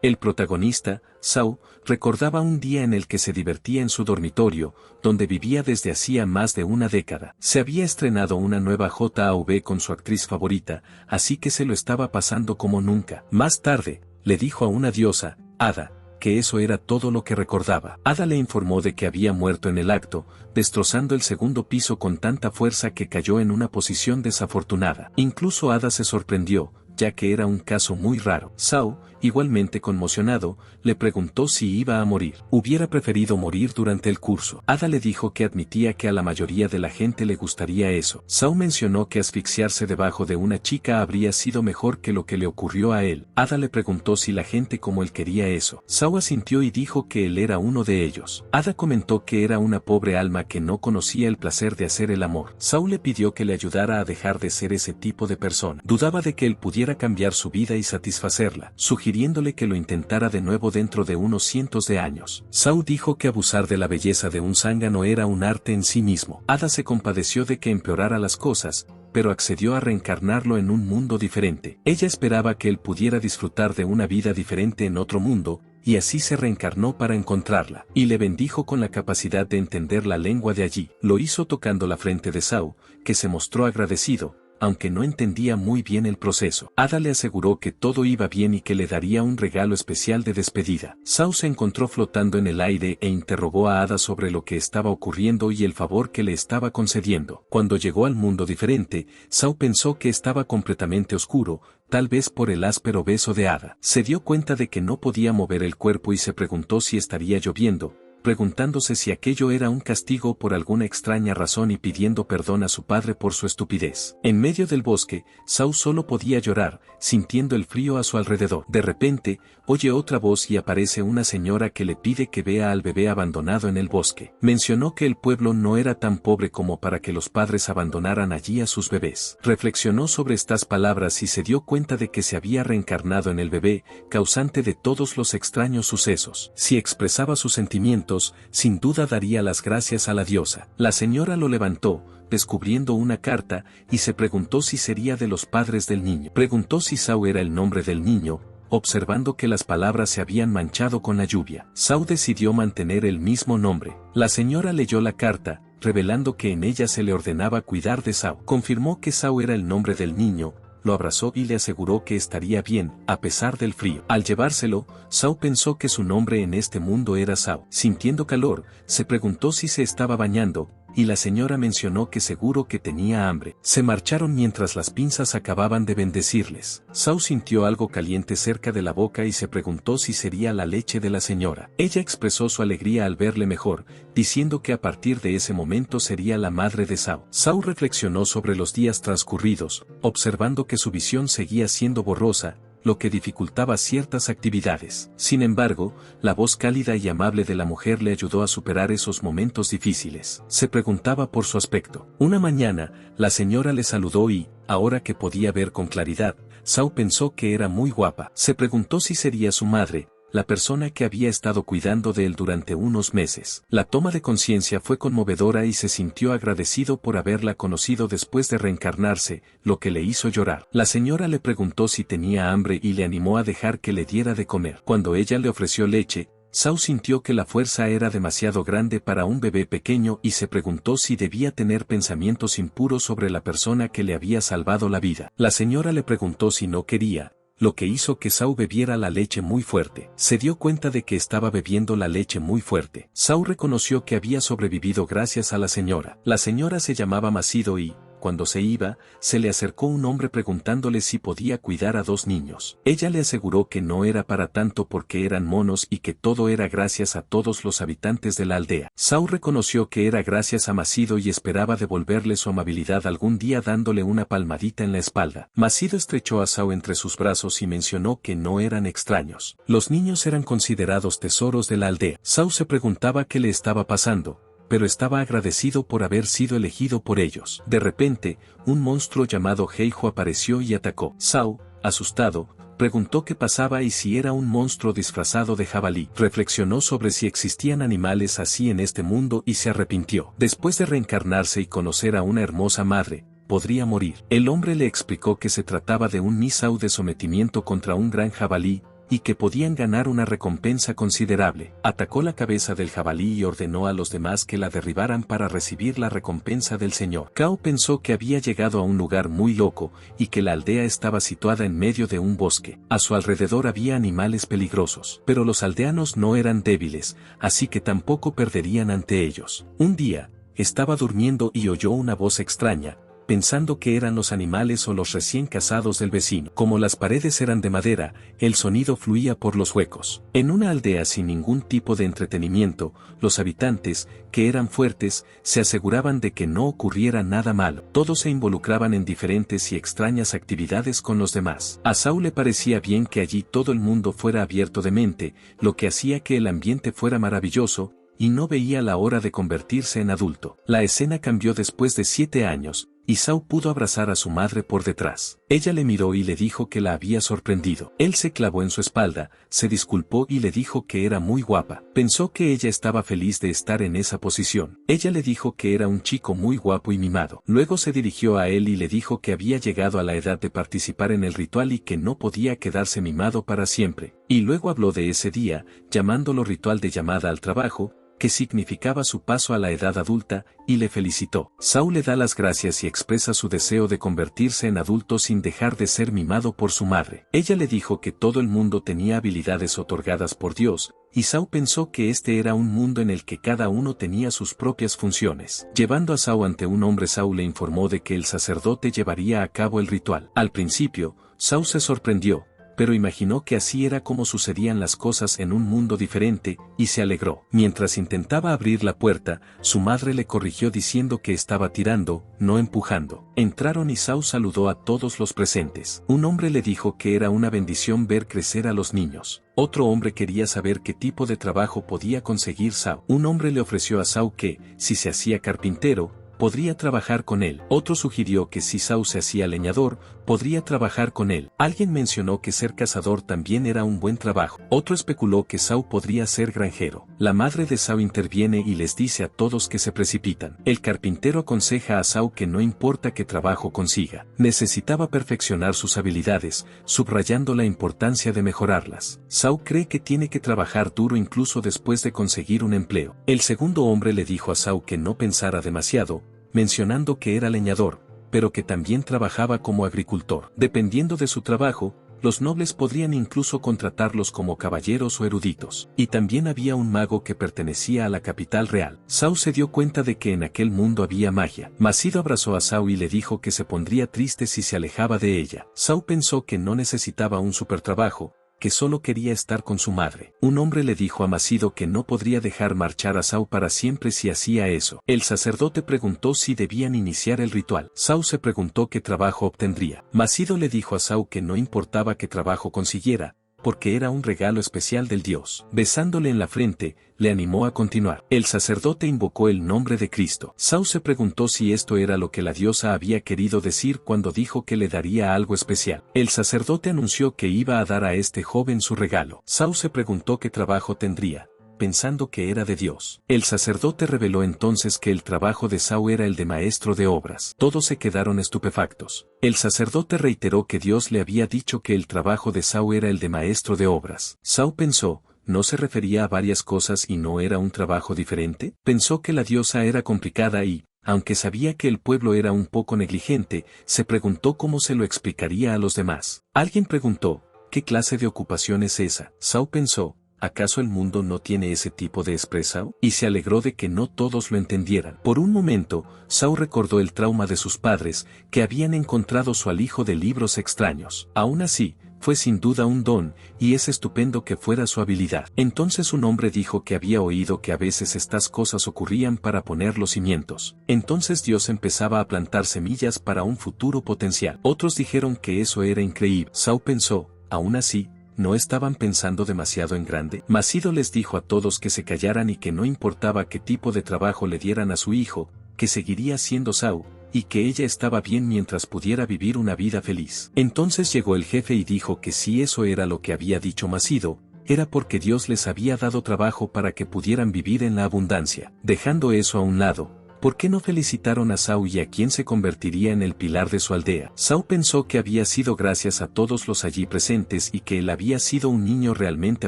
El protagonista, Saw, recordaba un día en el que se divertía en su dormitorio, donde vivía desde hacía más de una década. Se había estrenado una nueva JAV con su actriz favorita, así que se lo estaba pasando como nunca. Más tarde, le dijo a una diosa, Ada, que eso era todo lo que recordaba. Ada le informó de que había muerto en el acto, destrozando el segundo piso con tanta fuerza que cayó en una posición desafortunada. Incluso Ada se sorprendió, ya que era un caso muy raro. Saw, igualmente conmocionado, le preguntó si iba a morir. Hubiera preferido morir durante el curso. Ada le dijo que admitía que a la mayoría de la gente le gustaría eso. Saw mencionó que asfixiarse debajo de una chica habría sido mejor que lo que le ocurrió a él. Ada le preguntó si la gente como él quería eso. Saw asintió y dijo que él era uno de ellos. Ada comentó que era una pobre alma que no conocía el placer de hacer el amor. Saw le pidió que le ayudara a dejar de ser ese tipo de persona. Dudaba de que él pudiera cambiar su vida y satisfacerla, sugiriéndole que lo intentara de nuevo dentro de unos cientos de años. Saw dijo que abusar de la belleza de un zángano era un arte en sí mismo. Ada se compadeció de que empeorara las cosas, pero accedió a reencarnarlo en un mundo diferente. Ella esperaba que él pudiera disfrutar de una vida diferente en otro mundo, y así se reencarnó para encontrarla, y le bendijo con la capacidad de entender la lengua de allí. Lo hizo tocando la frente de Saw, que se mostró agradecido, aunque no entendía muy bien el proceso. Ada le aseguró que todo iba bien y que le daría un regalo especial de despedida. Saw se encontró flotando en el aire e interrogó a Ada sobre lo que estaba ocurriendo y el favor que le estaba concediendo. Cuando llegó al mundo diferente, Saw pensó que estaba completamente oscuro, tal vez por el áspero beso de Ada. Se dio cuenta de que no podía mover el cuerpo y se preguntó si estaría lloviendo, preguntándose si aquello era un castigo por alguna extraña razón y pidiendo perdón a su padre por su estupidez. En medio del bosque, Saw solo podía llorar, sintiendo el frío a su alrededor. De repente, oye otra voz y aparece una señora que le pide que vea al bebé abandonado en el bosque. Mencionó que el pueblo no era tan pobre como para que los padres abandonaran allí a sus bebés. Reflexionó sobre estas palabras y se dio cuenta de que se había reencarnado en el bebé, causante de todos los extraños sucesos. Si expresaba sus sentimientos, sin duda daría las gracias a la diosa. La señora lo levantó, descubriendo una carta, y se preguntó si sería de los padres del niño. Preguntó si Saw era el nombre del niño, observando que las palabras se habían manchado con la lluvia. Saw decidió mantener el mismo nombre. La señora leyó la carta, revelando que en ella se le ordenaba cuidar de Saw. Confirmó que Saw era el nombre del niño, lo abrazó y le aseguró que estaría bien, a pesar del frío. Al llevárselo, Saw pensó que su nombre en este mundo era Saw. Sintiendo calor, se preguntó si se estaba bañando, y la señora mencionó que seguro que tenía hambre. Se marcharon mientras las pinzas acababan de bendecirles. Saw sintió algo caliente cerca de la boca y se preguntó si sería la leche de la señora. Ella expresó su alegría al verle mejor, diciendo que a partir de ese momento sería la madre de Saw. Saw reflexionó sobre los días transcurridos, observando que su visión seguía siendo borrosa, lo que dificultaba ciertas actividades. Sin embargo, la voz cálida y amable de la mujer le ayudó a superar esos momentos difíciles. Se preguntaba por su aspecto. Una mañana, la señora le saludó y, ahora que podía ver con claridad, Saw pensó que era muy guapa. Se preguntó si sería su madre, la persona que había estado cuidando de él durante unos meses. La toma de conciencia fue conmovedora y se sintió agradecido por haberla conocido después de reencarnarse, lo que le hizo llorar. La señora le preguntó si tenía hambre y le animó a dejar que le diera de comer. Cuando ella le ofreció leche, Saw sintió que la fuerza era demasiado grande para un bebé pequeño y se preguntó si debía tener pensamientos impuros sobre la persona que le había salvado la vida. La señora le preguntó si no quería, lo que hizo que Saw bebiera la leche muy fuerte. Se dio cuenta de que estaba bebiendo la leche muy fuerte. Saw reconoció que había sobrevivido gracias a la señora. La señora se llamaba Macido y, cuando se iba, se le acercó un hombre preguntándole si podía cuidar a 2 niños. Ella le aseguró que no era para tanto porque eran monos y que todo era gracias a todos los habitantes de la aldea. Saw reconoció que era gracias a Macido y esperaba devolverle su amabilidad algún día dándole una palmadita en la espalda. Macido estrechó a Saw entre sus brazos y mencionó que no eran extraños. Los niños eran considerados tesoros de la aldea. Saw se preguntaba qué le estaba pasando, pero estaba agradecido por haber sido elegido por ellos. De repente, un monstruo llamado Heijo apareció y atacó. Saw, asustado, preguntó qué pasaba y si era un monstruo disfrazado de jabalí. Reflexionó sobre si existían animales así en este mundo y se arrepintió. Después de reencarnarse y conocer a una hermosa madre, podría morir. El hombre le explicó que se trataba de un Misao de sometimiento contra un gran jabalí, y que podían ganar una recompensa considerable. Atacó la cabeza del jabalí y ordenó a los demás que la derribaran para recibir la recompensa del Señor. Cao pensó que había llegado a un lugar muy loco y que la aldea estaba situada en medio de un bosque. A su alrededor había animales peligrosos, pero los aldeanos no eran débiles, así que tampoco perderían ante ellos. Un día, estaba durmiendo y oyó una voz extraña, pensando que eran los animales o los recién casados del vecino. Como las paredes eran de madera, el sonido fluía por los huecos. En una aldea sin ningún tipo de entretenimiento, los habitantes, que eran fuertes, se aseguraban de que no ocurriera nada malo. Todos se involucraban en diferentes y extrañas actividades con los demás. A Saul le parecía bien que allí todo el mundo fuera abierto de mente, lo que hacía que el ambiente fuera maravilloso, y no veía la hora de convertirse en adulto. La escena cambió después de 7 años, y Saul pudo abrazar a su madre por detrás. Ella le miró y le dijo que la había sorprendido. Él se clavó en su espalda, se disculpó y le dijo que era muy guapa. Pensó que ella estaba feliz de estar en esa posición. Ella le dijo que era un chico muy guapo y mimado. Luego se dirigió a él y le dijo que había llegado a la edad de participar en el ritual y que no podía quedarse mimado para siempre. Y luego habló de ese día, llamándolo ritual de llamada al trabajo, que significaba su paso a la edad adulta, y le felicitó. Saul le da las gracias y expresa su deseo de convertirse en adulto sin dejar de ser mimado por su madre. Ella le dijo que todo el mundo tenía habilidades otorgadas por Dios, y Saul pensó que este era un mundo en el que cada uno tenía sus propias funciones. Llevando a Saul ante un hombre, Saul le informó de que el sacerdote llevaría a cabo el ritual. Al principio, Saul se sorprendió, pero imaginó que así era como sucedían las cosas en un mundo diferente, y se alegró. Mientras intentaba abrir la puerta, su madre le corrigió diciendo que estaba tirando, no empujando. Entraron y Saul saludó a todos los presentes. Un hombre le dijo que era una bendición ver crecer a los niños. Otro hombre quería saber qué tipo de trabajo podía conseguir Saul. Un hombre le ofreció a Saul que, si se hacía carpintero, podría trabajar con él. Otro sugirió que si Saul se hacía leñador, podría trabajar con él. Alguien mencionó que ser cazador también era un buen trabajo. Otro especuló que Saul podría ser granjero. La madre de Saul interviene y les dice a todos que se precipitan. El carpintero aconseja a Saul que no importa qué trabajo consiga, necesitaba perfeccionar sus habilidades, subrayando la importancia de mejorarlas. Saul cree que tiene que trabajar duro incluso después de conseguir un empleo. El segundo hombre le dijo a Saul que no pensara demasiado, mencionando que era leñador, pero que también trabajaba como agricultor. Dependiendo de su trabajo, los nobles podrían incluso contratarlos como caballeros o eruditos. Y también había un mago que pertenecía a la capital real. Saul se dio cuenta de que en aquel mundo había magia. Masido abrazó a Saul y le dijo que se pondría triste si se alejaba de ella. Saul pensó que no necesitaba un supertrabajo, que solo quería estar con su madre. Un hombre le dijo a Masido que no podría dejar marchar a Saul para siempre si hacía eso. El sacerdote preguntó si debían iniciar el ritual. Saul se preguntó qué trabajo obtendría. Masido le dijo a Saul que no importaba qué trabajo consiguiera, porque era un regalo especial del Dios. Besándole en la frente, le animó a continuar. El sacerdote invocó el nombre de Cristo. Saul se preguntó si esto era lo que la diosa había querido decir cuando dijo que le daría algo especial. El sacerdote anunció que iba a dar a este joven su regalo. Saul se preguntó qué trabajo tendría, pensando que era de Dios. El sacerdote reveló entonces que el trabajo de Saul era el de maestro de obras. Todos se quedaron estupefactos. El sacerdote reiteró que Dios le había dicho que el trabajo de Saul era el de maestro de obras. Saul pensó, ¿no se refería a varias cosas y no era un trabajo diferente? Pensó que la diosa era complicada y, aunque sabía que el pueblo era un poco negligente, se preguntó cómo se lo explicaría a los demás. Alguien preguntó, ¿qué clase de ocupación es esa? Saul pensó, ¿acaso el mundo no tiene ese tipo de expresión? Y se alegró de que no todos lo entendieran. Por un momento, Saul recordó el trauma de sus padres, que habían encontrado su alijo de libros extraños. Aún así, fue sin duda un don, y es estupendo que fuera su habilidad. Entonces un hombre dijo que había oído que a veces estas cosas ocurrían para poner los cimientos. Entonces Dios empezaba a plantar semillas para un futuro potencial. Otros dijeron que eso era increíble. Saul pensó, aún así, ¿no estaban pensando demasiado en grande? Masido les dijo a todos que se callaran y que no importaba qué tipo de trabajo le dieran a su hijo, que seguiría siendo Saul, y que ella estaba bien mientras pudiera vivir una vida feliz. Entonces llegó el jefe y dijo que si eso era lo que había dicho Masido, era porque Dios les había dado trabajo para que pudieran vivir en la abundancia. Dejando eso a un lado, ¿Por qué no felicitaron a Saul y a quien se convertiría en el pilar de su aldea? Saul pensó que había sido gracias a todos los allí presentes y que él había sido un niño realmente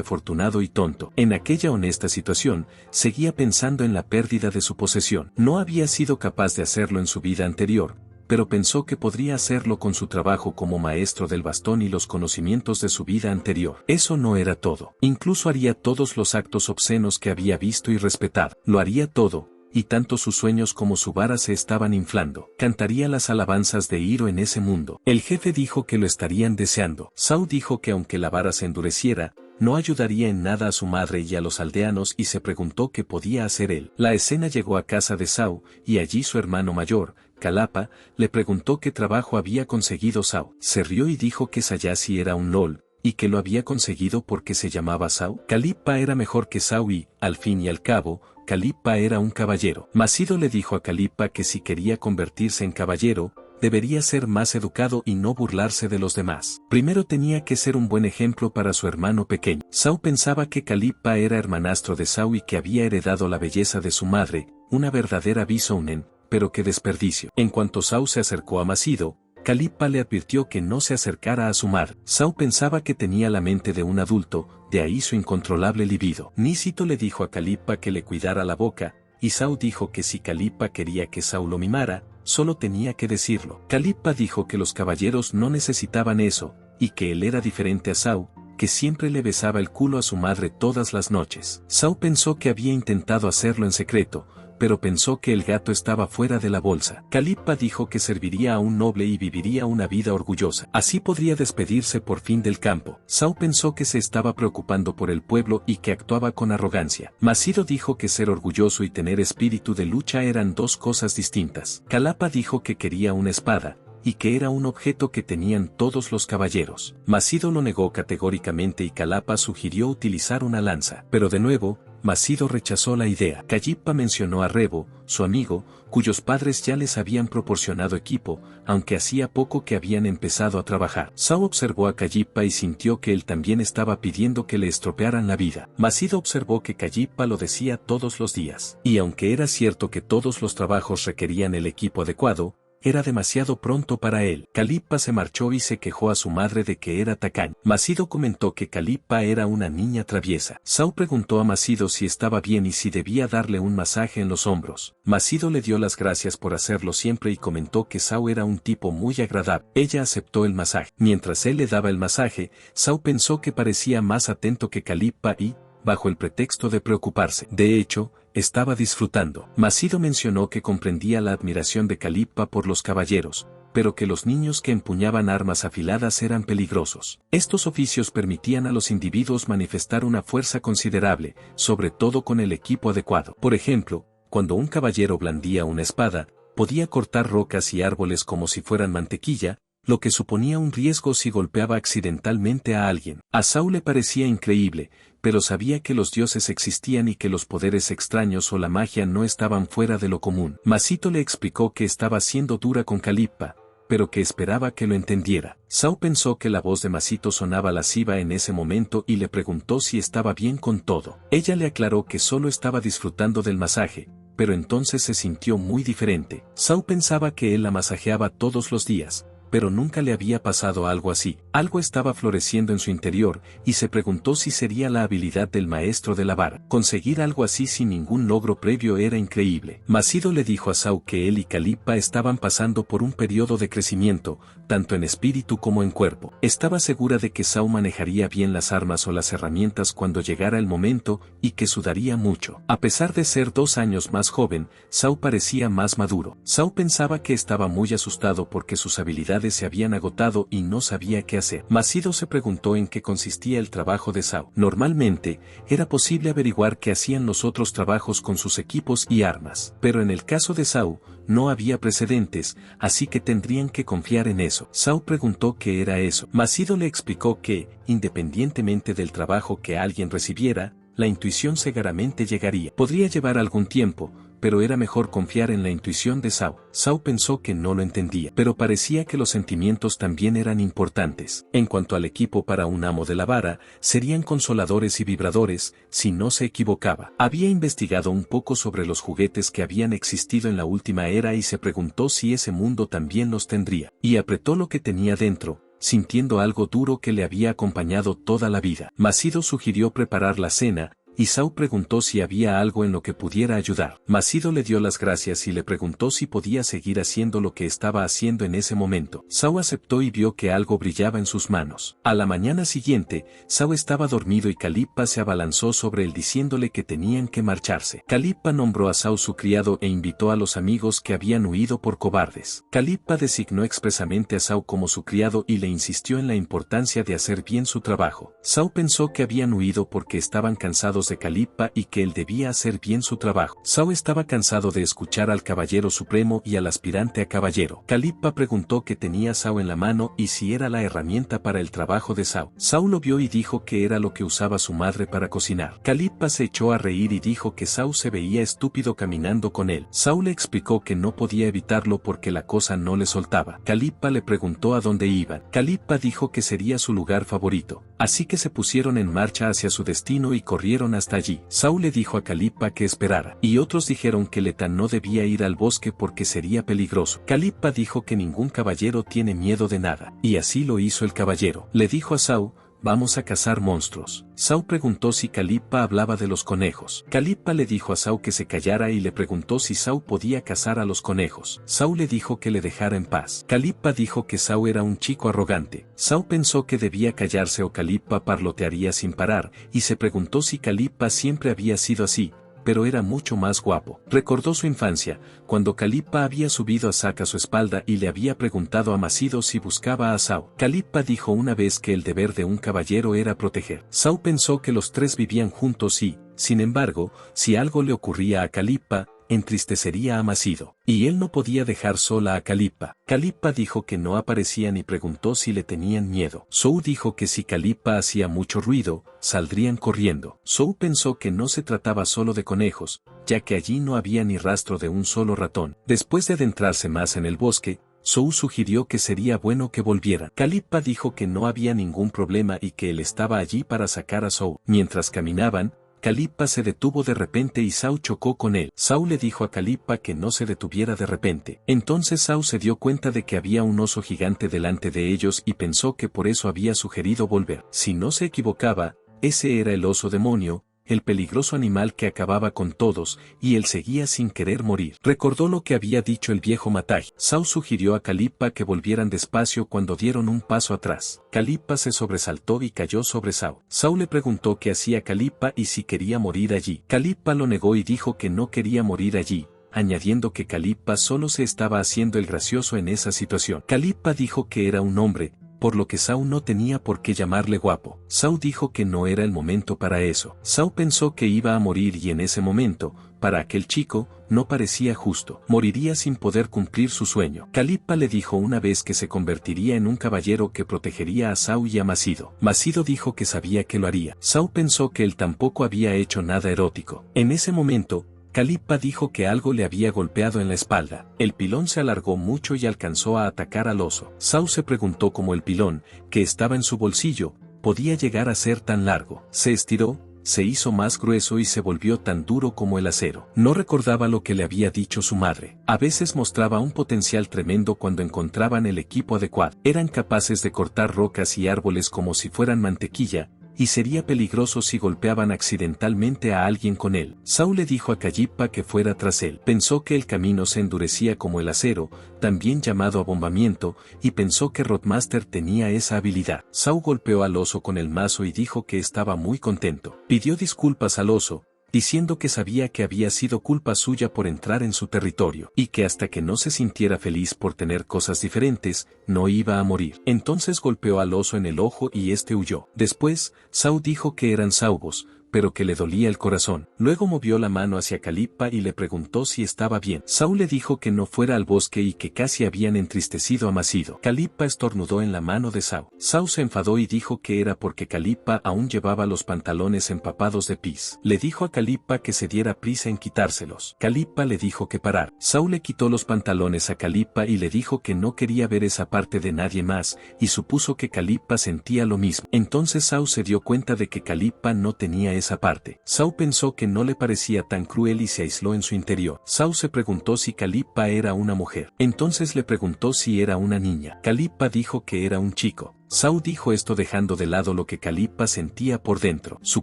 afortunado y tonto. En aquella honesta situación, seguía pensando en la pérdida de su posesión. No había sido capaz de hacerlo en su vida anterior, pero pensó que podría hacerlo con su trabajo como maestro del bastón y los conocimientos de su vida anterior. Eso no era todo. Incluso haría todos los actos obscenos que había visto y respetado. Lo haría todo, y tanto sus sueños como su vara se estaban inflando. Cantaría las alabanzas de Hiro en ese mundo. El jefe dijo que lo estarían deseando. Saul dijo que aunque la vara se endureciera, no ayudaría en nada a su madre y a los aldeanos y se preguntó qué podía hacer él. La escena llegó a casa de Saul, y allí su hermano mayor, Calapa, le preguntó qué trabajo había conseguido Saul. Se rió y dijo que Sayasi era un LOL, y que lo había conseguido porque se llamaba Saul. Calippa era mejor que Saul y, al fin y al cabo, Calippa era un caballero. Masido le dijo a Calippa que si quería convertirse en caballero, debería ser más educado y no burlarse de los demás. Primero tenía que ser un buen ejemplo para su hermano pequeño. Saul pensaba que Calippa era hermanastro de Saul y que había heredado la belleza de su madre, una verdadera Bisounen, pero qué desperdicio. En cuanto Saul se acercó a Masido, Calippa le advirtió que no se acercara a su madre. Saul pensaba que tenía la mente de un adulto, de ahí su incontrolable libido. Nícito le dijo a Calippa que le cuidara la boca, y Saul dijo que si Calippa quería que Saul lo mimara, solo tenía que decirlo. Calippa dijo que los caballeros no necesitaban eso, y que él era diferente a Saul, que siempre le besaba el culo a su madre todas las noches. Saul pensó que había intentado hacerlo en secreto, pero pensó que el gato estaba fuera de la bolsa. Calippa dijo que serviría a un noble y viviría una vida orgullosa. Así podría despedirse por fin del campo. Saul pensó que se estaba preocupando por el pueblo y que actuaba con arrogancia. Masido dijo que ser orgulloso y tener espíritu de lucha eran dos cosas distintas. Calapa dijo que quería una espada, y que era un objeto que tenían todos los caballeros. Masido lo negó categóricamente y Calapa sugirió utilizar una lanza. Pero de nuevo, Masido rechazó la idea. Calippa mencionó a Rebo, su amigo, cuyos padres ya les habían proporcionado equipo, aunque hacía poco que habían empezado a trabajar. Saul observó a Calippa y sintió que él también estaba pidiendo que le estropearan la vida. Masido observó que Calippa lo decía todos los días. Y aunque era cierto que todos los trabajos requerían el equipo adecuado, era demasiado pronto para él. Calippa se marchó y se quejó a su madre de que era tacaño. Masido comentó que Calippa era una niña traviesa. Saul preguntó a Masido si estaba bien y si debía darle un masaje en los hombros. Masido le dio las gracias por hacerlo siempre y comentó que Saul era un tipo muy agradable. Ella aceptó el masaje. Mientras él le daba el masaje, Saul pensó que parecía más atento que Calippa y, bajo el pretexto de preocuparse, de hecho, estaba disfrutando. Masido mencionó que comprendía la admiración de Calippa por los caballeros, pero que los niños que empuñaban armas afiladas eran peligrosos. Estos oficios permitían a los individuos manifestar una fuerza considerable, sobre todo con el equipo adecuado. Por ejemplo, cuando un caballero blandía una espada, podía cortar rocas y árboles como si fueran mantequilla, lo que suponía un riesgo si golpeaba accidentalmente a alguien. A Saul le parecía increíble, pero sabía que los dioses existían y que los poderes extraños o la magia no estaban fuera de lo común. Masito le explicó que estaba siendo dura con Calippa, pero que esperaba que lo entendiera. Saul pensó que la voz de Masito sonaba lasciva en ese momento y le preguntó si estaba bien con todo. Ella le aclaró que solo estaba disfrutando del masaje, pero entonces se sintió muy diferente. Saul pensaba que él la masajeaba todos los días, pero nunca le había pasado algo así. Algo estaba floreciendo en su interior, y se preguntó si sería la habilidad del maestro de la vara. Conseguir algo así sin ningún logro previo era increíble. Masido le dijo a Saul que él y Calippa estaban pasando por un periodo de crecimiento, tanto en espíritu como en cuerpo. Estaba segura de que Saul manejaría bien las armas o las herramientas cuando llegara el momento, y que sudaría mucho. A pesar de ser 2 años más joven, Saul parecía más maduro. Saul pensaba que estaba muy asustado porque sus habilidades se habían agotado y no sabía qué hacer. Masido se preguntó en qué consistía el trabajo de Saul. Normalmente, era posible averiguar qué hacían los otros trabajos con sus equipos y armas. Pero en el caso de Saul, no había precedentes, así que tendrían que confiar en eso. Saul preguntó qué era eso. Masido le explicó que, independientemente del trabajo que alguien recibiera, la intuición seguramente llegaría. Podría llevar algún tiempo, pero era mejor confiar en la intuición de Saw. Saw pensó que no lo entendía, pero parecía que los sentimientos también eran importantes. En cuanto al equipo para un amo de la vara, serían consoladores y vibradores, si no se equivocaba. Había investigado un poco sobre los juguetes que habían existido en la última era y se preguntó si ese mundo también los tendría, y apretó lo que tenía dentro, sintiendo algo duro que le había acompañado toda la vida. Macido sugirió preparar la cena, y Saw preguntó si había algo en lo que pudiera ayudar. Macido le dio las gracias y le preguntó si podía seguir haciendo lo que estaba haciendo en ese momento. Saw aceptó y vio que algo brillaba en sus manos. A la mañana siguiente, Saw estaba dormido y Calippa se abalanzó sobre él diciéndole que tenían que marcharse. Calippa nombró a Saw su criado e invitó a los amigos que habían huido por cobardes. Calippa designó expresamente a Saw como su criado y le insistió en la importancia de hacer bien su trabajo. Saw pensó que habían huido porque estaban cansados de Calippa y que él debía hacer bien su trabajo. Saw estaba cansado de escuchar al caballero supremo y al aspirante a caballero. Calippa preguntó qué tenía Saw en la mano y si era la herramienta para el trabajo de Saw. Saw lo vio y dijo que era lo que usaba su madre para cocinar. Calippa se echó a reír y dijo que Saw se veía estúpido caminando con él. Saw le explicó que no podía evitarlo porque la cosa no le soltaba. Calippa le preguntó a dónde iban. Calippa dijo que sería su lugar favorito. Así que se pusieron en marcha hacia su destino y corrieron hasta allí. Saw le dijo a Calippa que esperara, y otros dijeron que Letán no debía ir al bosque porque sería peligroso. Calippa dijo que ningún caballero tiene miedo de nada, y así lo hizo el caballero. Le dijo a Saw: vamos a cazar monstruos. Saw preguntó si Calippa hablaba de los conejos. Calippa le dijo a Saw que se callara y le preguntó si Saw podía cazar a los conejos. Saw le dijo que le dejara en paz. Calippa dijo que Saw era un chico arrogante. Saw pensó que debía callarse o Calippa parlotearía sin parar, y se preguntó si Calippa siempre había sido así, pero era mucho más guapo. Recordó su infancia, cuando Calippa había subido a Zack a su espalda y le había preguntado a Macido si buscaba a Saw. Calippa dijo una vez que el deber de un caballero era proteger. Saw pensó que los tres vivían juntos y, sin embargo, si algo le ocurría a Calippa, entristecería a Macido, y él no podía dejar sola a Calippa. Calippa dijo que no aparecían y preguntó si le tenían miedo. Saw dijo que si Calippa hacía mucho ruido, saldrían corriendo. Saw pensó que no se trataba solo de conejos, ya que allí no había ni rastro de un solo ratón. Después de adentrarse más en el bosque, Saw sugirió que sería bueno que volvieran. Calippa dijo que no había ningún problema y que él estaba allí para sacar a Saw. Mientras caminaban, Calippa se detuvo de repente y Saw chocó con él. Saw le dijo a Calippa que no se detuviera de repente. Entonces Saw se dio cuenta de que había un oso gigante delante de ellos y pensó que por eso había sugerido volver. Si no se equivocaba, ese era el oso demonio, el peligroso animal que acababa con todos, y él seguía sin querer morir. Recordó lo que había dicho el viejo Mataj. Saw sugirió a Calippa que volvieran despacio cuando dieron un paso atrás. Calippa se sobresaltó y cayó sobre Saw. Saw le preguntó qué hacía Calippa y si quería morir allí. Calippa lo negó y dijo que no quería morir allí, añadiendo que Calippa solo se estaba haciendo el gracioso en esa situación. Calippa dijo que era un hombre, por lo que Saw no tenía por qué llamarle guapo. Saw dijo que no era el momento para eso. Saw pensó que iba a morir y en ese momento, para aquel chico, no parecía justo. Moriría sin poder cumplir su sueño. Calippa le dijo una vez que se convertiría en un caballero que protegería a Saw y a Macido. Macido dijo que sabía que lo haría. Saw pensó que él tampoco había hecho nada erótico. En ese momento, Calippa dijo que algo le había golpeado en la espalda. El pilón se alargó mucho y alcanzó a atacar al oso. Saw se preguntó cómo el pilón, que estaba en su bolsillo, podía llegar a ser tan largo. Se estiró, se hizo más grueso y se volvió tan duro como el acero. No recordaba lo que le había dicho su madre. A veces mostraba un potencial tremendo cuando encontraban el equipo adecuado. Eran capaces de cortar rocas y árboles como si fueran mantequilla, y sería peligroso si golpeaban accidentalmente a alguien con él. Saw le dijo a Calippa que fuera tras él. Pensó que el camino se endurecía como el acero, también llamado abombamiento, y pensó que Roadmaster tenía esa habilidad. Saw golpeó al oso con el mazo y dijo que estaba muy contento. Pidió disculpas al oso, diciendo que sabía que había sido culpa suya por entrar en su territorio, y que hasta que no se sintiera feliz por tener cosas diferentes, no iba a morir. Entonces golpeó al oso en el ojo y este huyó. Después, Saw dijo que eran saubos, pero que le dolía el corazón. Luego movió la mano hacia Calippa y le preguntó si estaba bien. Saúl le dijo que no fuera al bosque y que casi habían entristecido a Macido. Calippa estornudó en la mano de Saúl. Saúl se enfadó y dijo que era porque Calippa aún llevaba los pantalones empapados de pis. Le dijo a Calippa que se diera prisa en quitárselos. Calippa le dijo que parara. Saúl le quitó los pantalones a Calippa y le dijo que no quería ver esa parte de nadie más, y supuso que Calippa sentía lo mismo. Entonces Saúl se dio cuenta de que Calippa no tenía esa parte. Saúl pensó que no le parecía tan cruel y se aisló en su interior. Saúl se preguntó si Calippa era una mujer. Entonces le preguntó si era una niña. Calippa dijo que era un chico. Saúl dijo esto dejando de lado lo que Calippa sentía por dentro. Su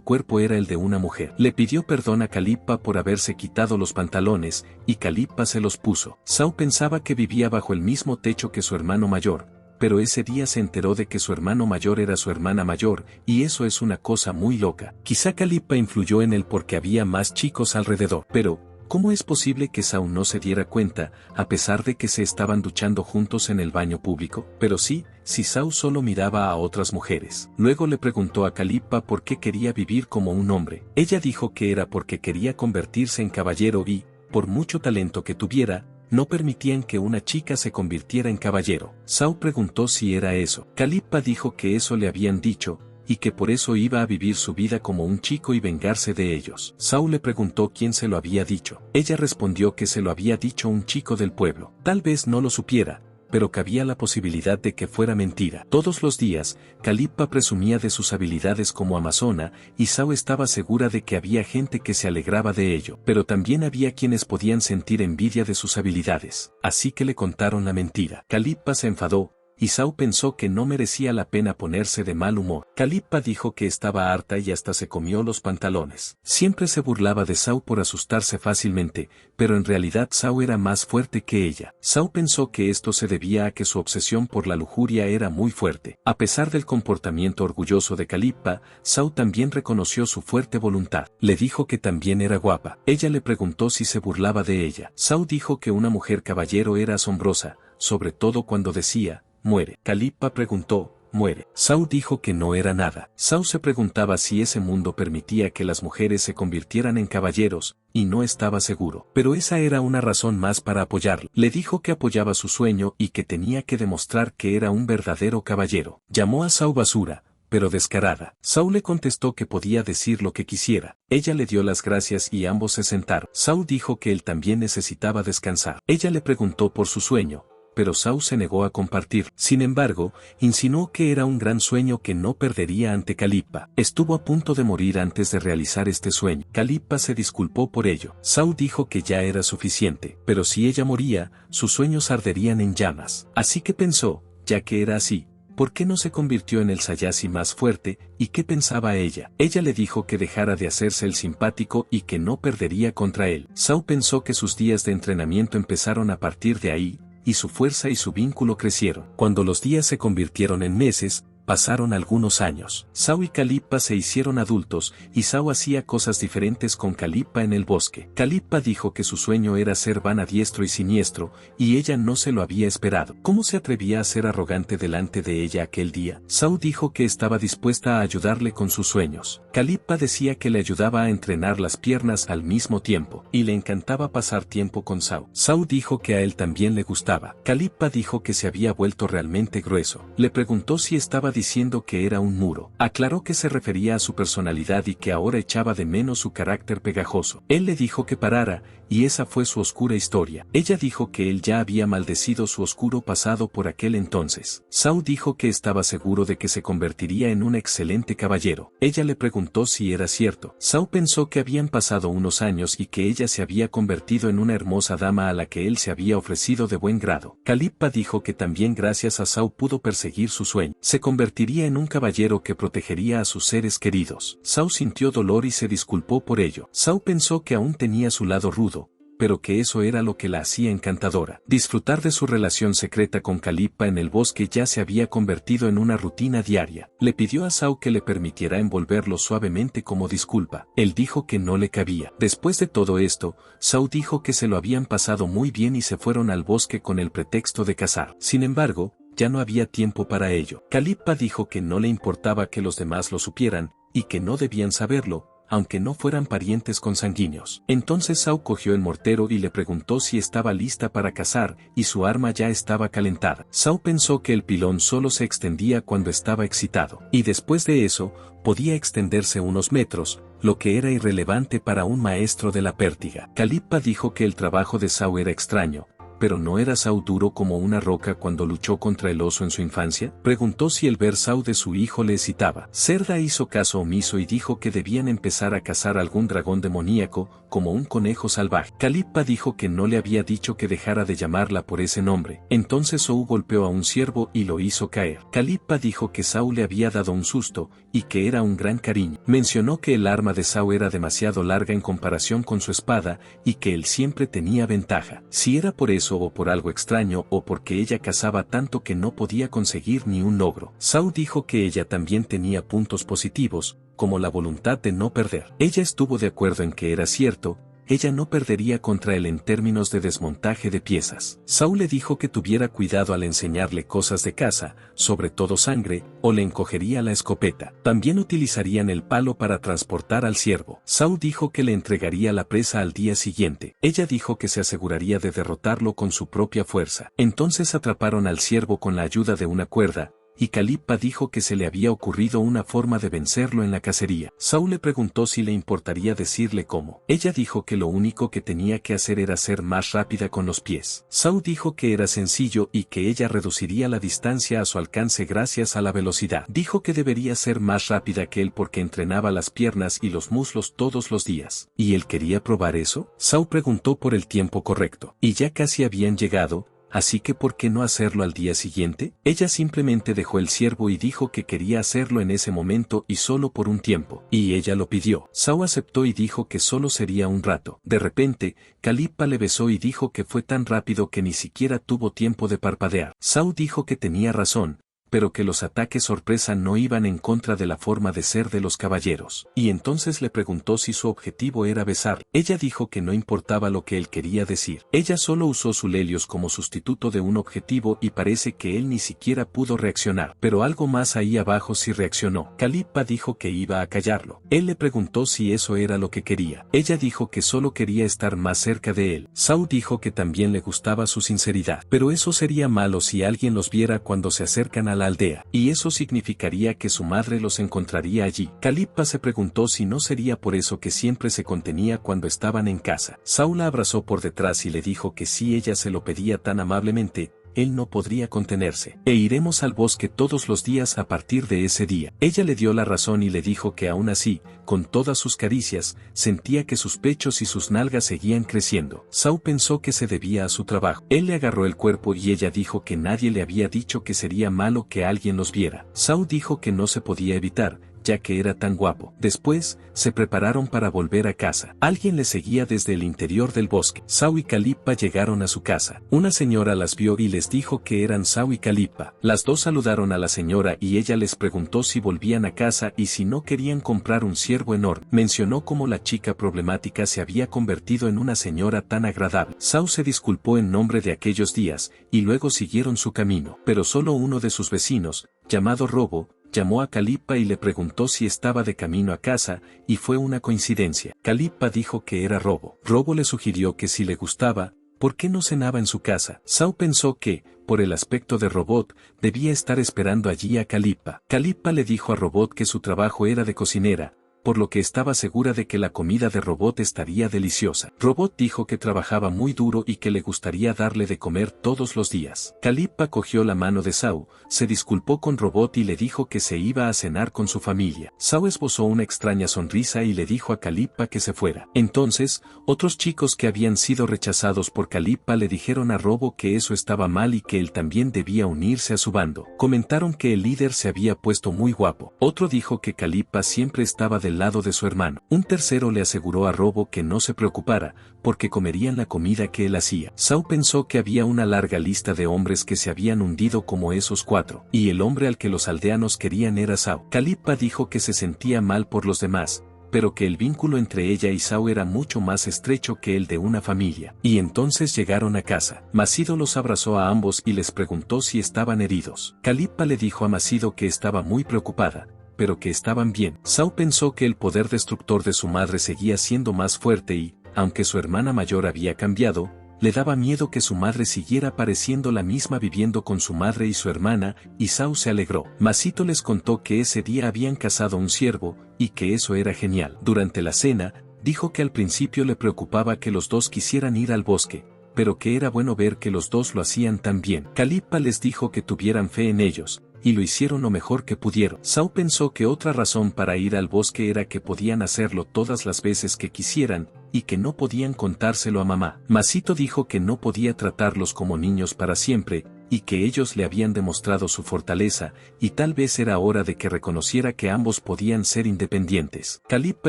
cuerpo era el de una mujer. Le pidió perdón a Calippa por haberse quitado los pantalones, y Calippa se los puso. Saúl pensaba que vivía bajo el mismo techo que su hermano mayor, pero ese día se enteró de que su hermano mayor era su hermana mayor, y eso es una cosa muy loca. Quizá Calippa influyó en él porque había más chicos alrededor, pero ¿cómo es posible que Saúl no se diera cuenta, a pesar de que se estaban duchando juntos en el baño público? Pero sí, si Saúl solo miraba a otras mujeres. Luego le preguntó a Calippa por qué quería vivir como un hombre. Ella dijo que era porque quería convertirse en caballero y, por mucho talento que tuviera, no permitían que una chica se convirtiera en caballero. Saúl preguntó si era eso. Calippa dijo que eso le habían dicho, y que por eso iba a vivir su vida como un chico y vengarse de ellos. Saúl le preguntó quién se lo había dicho. Ella respondió que se lo había dicho un chico del pueblo. Tal vez no lo supiera, pero cabía la posibilidad de que fuera mentira. Todos los días, Calippa presumía de sus habilidades como amazona, y Saúl estaba segura de que había gente que se alegraba de ello, pero también había quienes podían sentir envidia de sus habilidades. Así que le contaron la mentira. Calippa se enfadó, y Saúl pensó que no merecía la pena ponerse de mal humor. Calippa dijo que estaba harta y hasta se comió los pantalones. Siempre se burlaba de Saúl por asustarse fácilmente, pero en realidad Saúl era más fuerte que ella. Saúl pensó que esto se debía a que su obsesión por la lujuria era muy fuerte. A pesar del comportamiento orgulloso de Calippa, Saúl también reconoció su fuerte voluntad. Le dijo que también era guapa. Ella le preguntó si se burlaba de ella. Saúl dijo que una mujer caballero era asombrosa, sobre todo cuando decía, muere. Calippa preguntó, ¿muere? Saúl dijo que no era nada. Saúl se preguntaba si ese mundo permitía que las mujeres se convirtieran en caballeros, y no estaba seguro. Pero esa era una razón más para apoyarlo. Le dijo que apoyaba su sueño y que tenía que demostrar que era un verdadero caballero. Llamó a Saúl basura, pero descarada. Saúl le contestó que podía decir lo que quisiera. Ella le dio las gracias y ambos se sentaron. Saúl dijo que él también necesitaba descansar. Ella le preguntó por su sueño, pero Saúl se negó a compartir. Sin embargo, insinuó que era un gran sueño que no perdería ante Calippa. Estuvo a punto de morir antes de realizar este sueño. Calippa se disculpó por ello. Saúl dijo que ya era suficiente, pero si ella moría, sus sueños arderían en llamas. Así que pensó, ya que era así, ¿por qué no se convirtió en el Sayasi más fuerte? ¿Y qué pensaba ella? Ella le dijo que dejara de hacerse el simpático y que no perdería contra él. Saúl pensó que sus días de entrenamiento empezaron a partir de ahí, y su fuerza y su vínculo crecieron. Cuando los días se convirtieron en meses, pasaron algunos años. Saúl y Calippa se hicieron adultos, y Saúl hacía cosas diferentes con Calippa en el bosque. Calippa dijo que su sueño era ser vana diestro y siniestro, y ella no se lo había esperado. ¿Cómo se atrevía a ser arrogante delante de ella aquel día? Saúl dijo que estaba dispuesta a ayudarle con sus sueños. Calippa decía que le ayudaba a entrenar las piernas al mismo tiempo, y le encantaba pasar tiempo con Saúl. Saúl dijo que a él también le gustaba. Calippa dijo que se había vuelto realmente grueso. Le preguntó si estaba diciendo que era un muro. Aclaró que se refería a su personalidad y que ahora echaba de menos su carácter pegajoso. Él le dijo que parara, y esa fue su oscura historia. Ella dijo que él ya había maldecido su oscuro pasado por aquel entonces. Saúl dijo que estaba seguro de que se convertiría en un excelente caballero. Ella le preguntó si era cierto. Saúl pensó que habían pasado unos años y que ella se había convertido en una hermosa dama a la que él se había ofrecido de buen grado. Calippa dijo que también gracias a Saúl pudo perseguir su sueño. Se convertiría en un caballero que protegería a sus seres queridos. Saúl sintió dolor y se disculpó por ello. Saúl pensó que aún tenía su lado rudo, pero que eso era lo que la hacía encantadora. Disfrutar de su relación secreta con Calippa en el bosque ya se había convertido en una rutina diaria. Le pidió a Saúl que le permitiera envolverlo suavemente como disculpa. Él dijo que no le cabía. Después de todo esto, Saúl dijo que se lo habían pasado muy bien y se fueron al bosque con el pretexto de cazar. Sin embargo, ya no había tiempo para ello. Calippa dijo que no le importaba que los demás lo supieran, y que no debían saberlo, aunque no fueran parientes consanguíneos. Entonces Saúl cogió el mortero y le preguntó si estaba lista para cazar, y su arma ya estaba calentada. Saúl pensó que el pilón solo se extendía cuando estaba excitado, y después de eso, podía extenderse unos metros, lo que era irrelevante para un maestro de la pértiga. Calippa dijo que el trabajo de Saúl era extraño, ¿pero no era Saúl duro como una roca cuando luchó contra el oso en su infancia? Preguntó si el ver Saúl de su hijo le excitaba. Cerda hizo caso omiso y dijo que debían empezar a cazar algún dragón demoníaco, como un conejo salvaje. Calippa dijo que no le había dicho que dejara de llamarla por ese nombre. Entonces Saúl golpeó a un ciervo y lo hizo caer. Calippa dijo que Saúl le había dado un susto, y que era un gran cariño. Mencionó que el arma de Saúl era demasiado larga en comparación con su espada, y que él siempre tenía ventaja. Si era por eso o por algo extraño o porque ella cazaba tanto que no podía conseguir ni un logro. Saúl dijo que ella también tenía puntos positivos, como la voluntad de no perder. Ella estuvo de acuerdo en que era cierto, ella no perdería contra él en términos de desmontaje de piezas. Saúl le dijo que tuviera cuidado al enseñarle cosas de caza, sobre todo sangre, o le encogería la escopeta. También utilizarían el palo para transportar al ciervo. Saúl dijo que le entregaría la presa al día siguiente. Ella dijo que se aseguraría de derrotarlo con su propia fuerza. Entonces atraparon al ciervo con la ayuda de una cuerda, y Calippa dijo que se le había ocurrido una forma de vencerlo en la cacería. Saúl le preguntó si le importaría decirle cómo. Ella dijo que lo único que tenía que hacer era ser más rápida con los pies. Saúl dijo que era sencillo y que ella reduciría la distancia a su alcance gracias a la velocidad. Dijo que debería ser más rápida que él porque entrenaba las piernas y los muslos todos los días. ¿Y él quería probar eso? Saúl preguntó por el tiempo correcto. Y ya casi habían llegado. Así que ¿por qué no hacerlo al día siguiente? Ella simplemente dejó el ciervo y dijo que quería hacerlo en ese momento y solo por un tiempo. Y ella lo pidió. Saúl aceptó y dijo que solo sería un rato. De repente, Calippa le besó y dijo que fue tan rápido que ni siquiera tuvo tiempo de parpadear. Saúl dijo que tenía razón, pero que los ataques sorpresa no iban en contra de la forma de ser de los caballeros. Y entonces le preguntó si su objetivo era besar. Ella dijo que no importaba lo que él quería decir. Ella solo usó su Lelios como sustituto de un objetivo y parece que él ni siquiera pudo reaccionar. Pero algo más ahí abajo sí reaccionó. Calippa dijo que iba a callarlo. Él le preguntó si eso era lo que quería. Ella dijo que solo quería estar más cerca de él. Saúl dijo que también le gustaba su sinceridad. Pero eso sería malo si alguien los viera cuando se acercan a la aldea, y eso significaría que su madre los encontraría allí. Calippa se preguntó si no sería por eso que siempre se contenía cuando estaban en casa. Saúl la abrazó por detrás y le dijo que si ella se lo pedía tan amablemente, él no podría contenerse. E iremos al bosque todos los días a partir de ese día. Ella le dio la razón y le dijo que aún así, con todas sus caricias, sentía que sus pechos y sus nalgas seguían creciendo. Saúl pensó que se debía a su trabajo. Él le agarró el cuerpo y ella dijo que nadie le había dicho que sería malo que alguien los viera. Saúl dijo que no se podía evitar, ya que era tan guapo. Después, se prepararon para volver a casa. Alguien les seguía desde el interior del bosque. Saúl y Calippa llegaron a su casa. Una señora las vio y les dijo que eran Saúl y Calippa. Las dos saludaron a la señora y ella les preguntó si volvían a casa y si no querían comprar un ciervo enorme. Mencionó cómo la chica problemática se había convertido en una señora tan agradable. Saúl se disculpó en nombre de aquellos días, y luego siguieron su camino. Pero solo uno de sus vecinos, llamado Robo, llamó a Calippa y le preguntó si estaba de camino a casa, y fue una coincidencia. Calippa dijo que era Robo. Robo le sugirió que si le gustaba, ¿por qué no cenaba en su casa? Saúl pensó que, por el aspecto de Robot, debía estar esperando allí a Calippa. Calippa le dijo a Robot que su trabajo era de cocinera, por lo que estaba segura de que la comida de Robot estaría deliciosa. Robot dijo que trabajaba muy duro y que le gustaría darle de comer todos los días. Calippa cogió la mano de Saúl, se disculpó con Robot y le dijo que se iba a cenar con su familia. Saúl esbozó una extraña sonrisa y le dijo a Calippa que se fuera. Entonces, otros chicos que habían sido rechazados por Calippa le dijeron a Robo que eso estaba mal y que él también debía unirse a su bando. Comentaron que el líder se había puesto muy guapo. Otro dijo que Calippa siempre estaba del lado de su hermano. Un tercero le aseguró a Robo que no se preocupara, porque comerían la comida que él hacía. Saúl pensó que había una larga lista de hombres que se habían hundido como esos cuatro, y el hombre al que los aldeanos querían era Saúl. Calippa dijo que se sentía mal por los demás, pero que el vínculo entre ella y Saúl era mucho más estrecho que el de una familia. Y entonces llegaron a casa. Macido los abrazó a ambos y les preguntó si estaban heridos. Calippa le dijo a Macido que estaba muy preocupada, pero que estaban bien. Zhao pensó que el poder destructor de su madre seguía siendo más fuerte y, aunque su hermana mayor había cambiado, le daba miedo que su madre siguiera pareciendo la misma viviendo con su madre y su hermana, y Zhao se alegró. Masito les contó que ese día habían cazado un ciervo, y que eso era genial. Durante la cena, dijo que al principio le preocupaba que los dos quisieran ir al bosque, pero que era bueno ver que los dos lo hacían tan bien. Calippa les dijo que tuvieran fe en ellos, y lo hicieron lo mejor que pudieron. Zhao pensó que otra razón para ir al bosque era que podían hacerlo todas las veces que quisieran, y que no podían contárselo a mamá. Masito dijo que no podía tratarlos como niños para siempre, y que ellos le habían demostrado su fortaleza, y tal vez era hora de que reconociera que ambos podían ser independientes. Calippa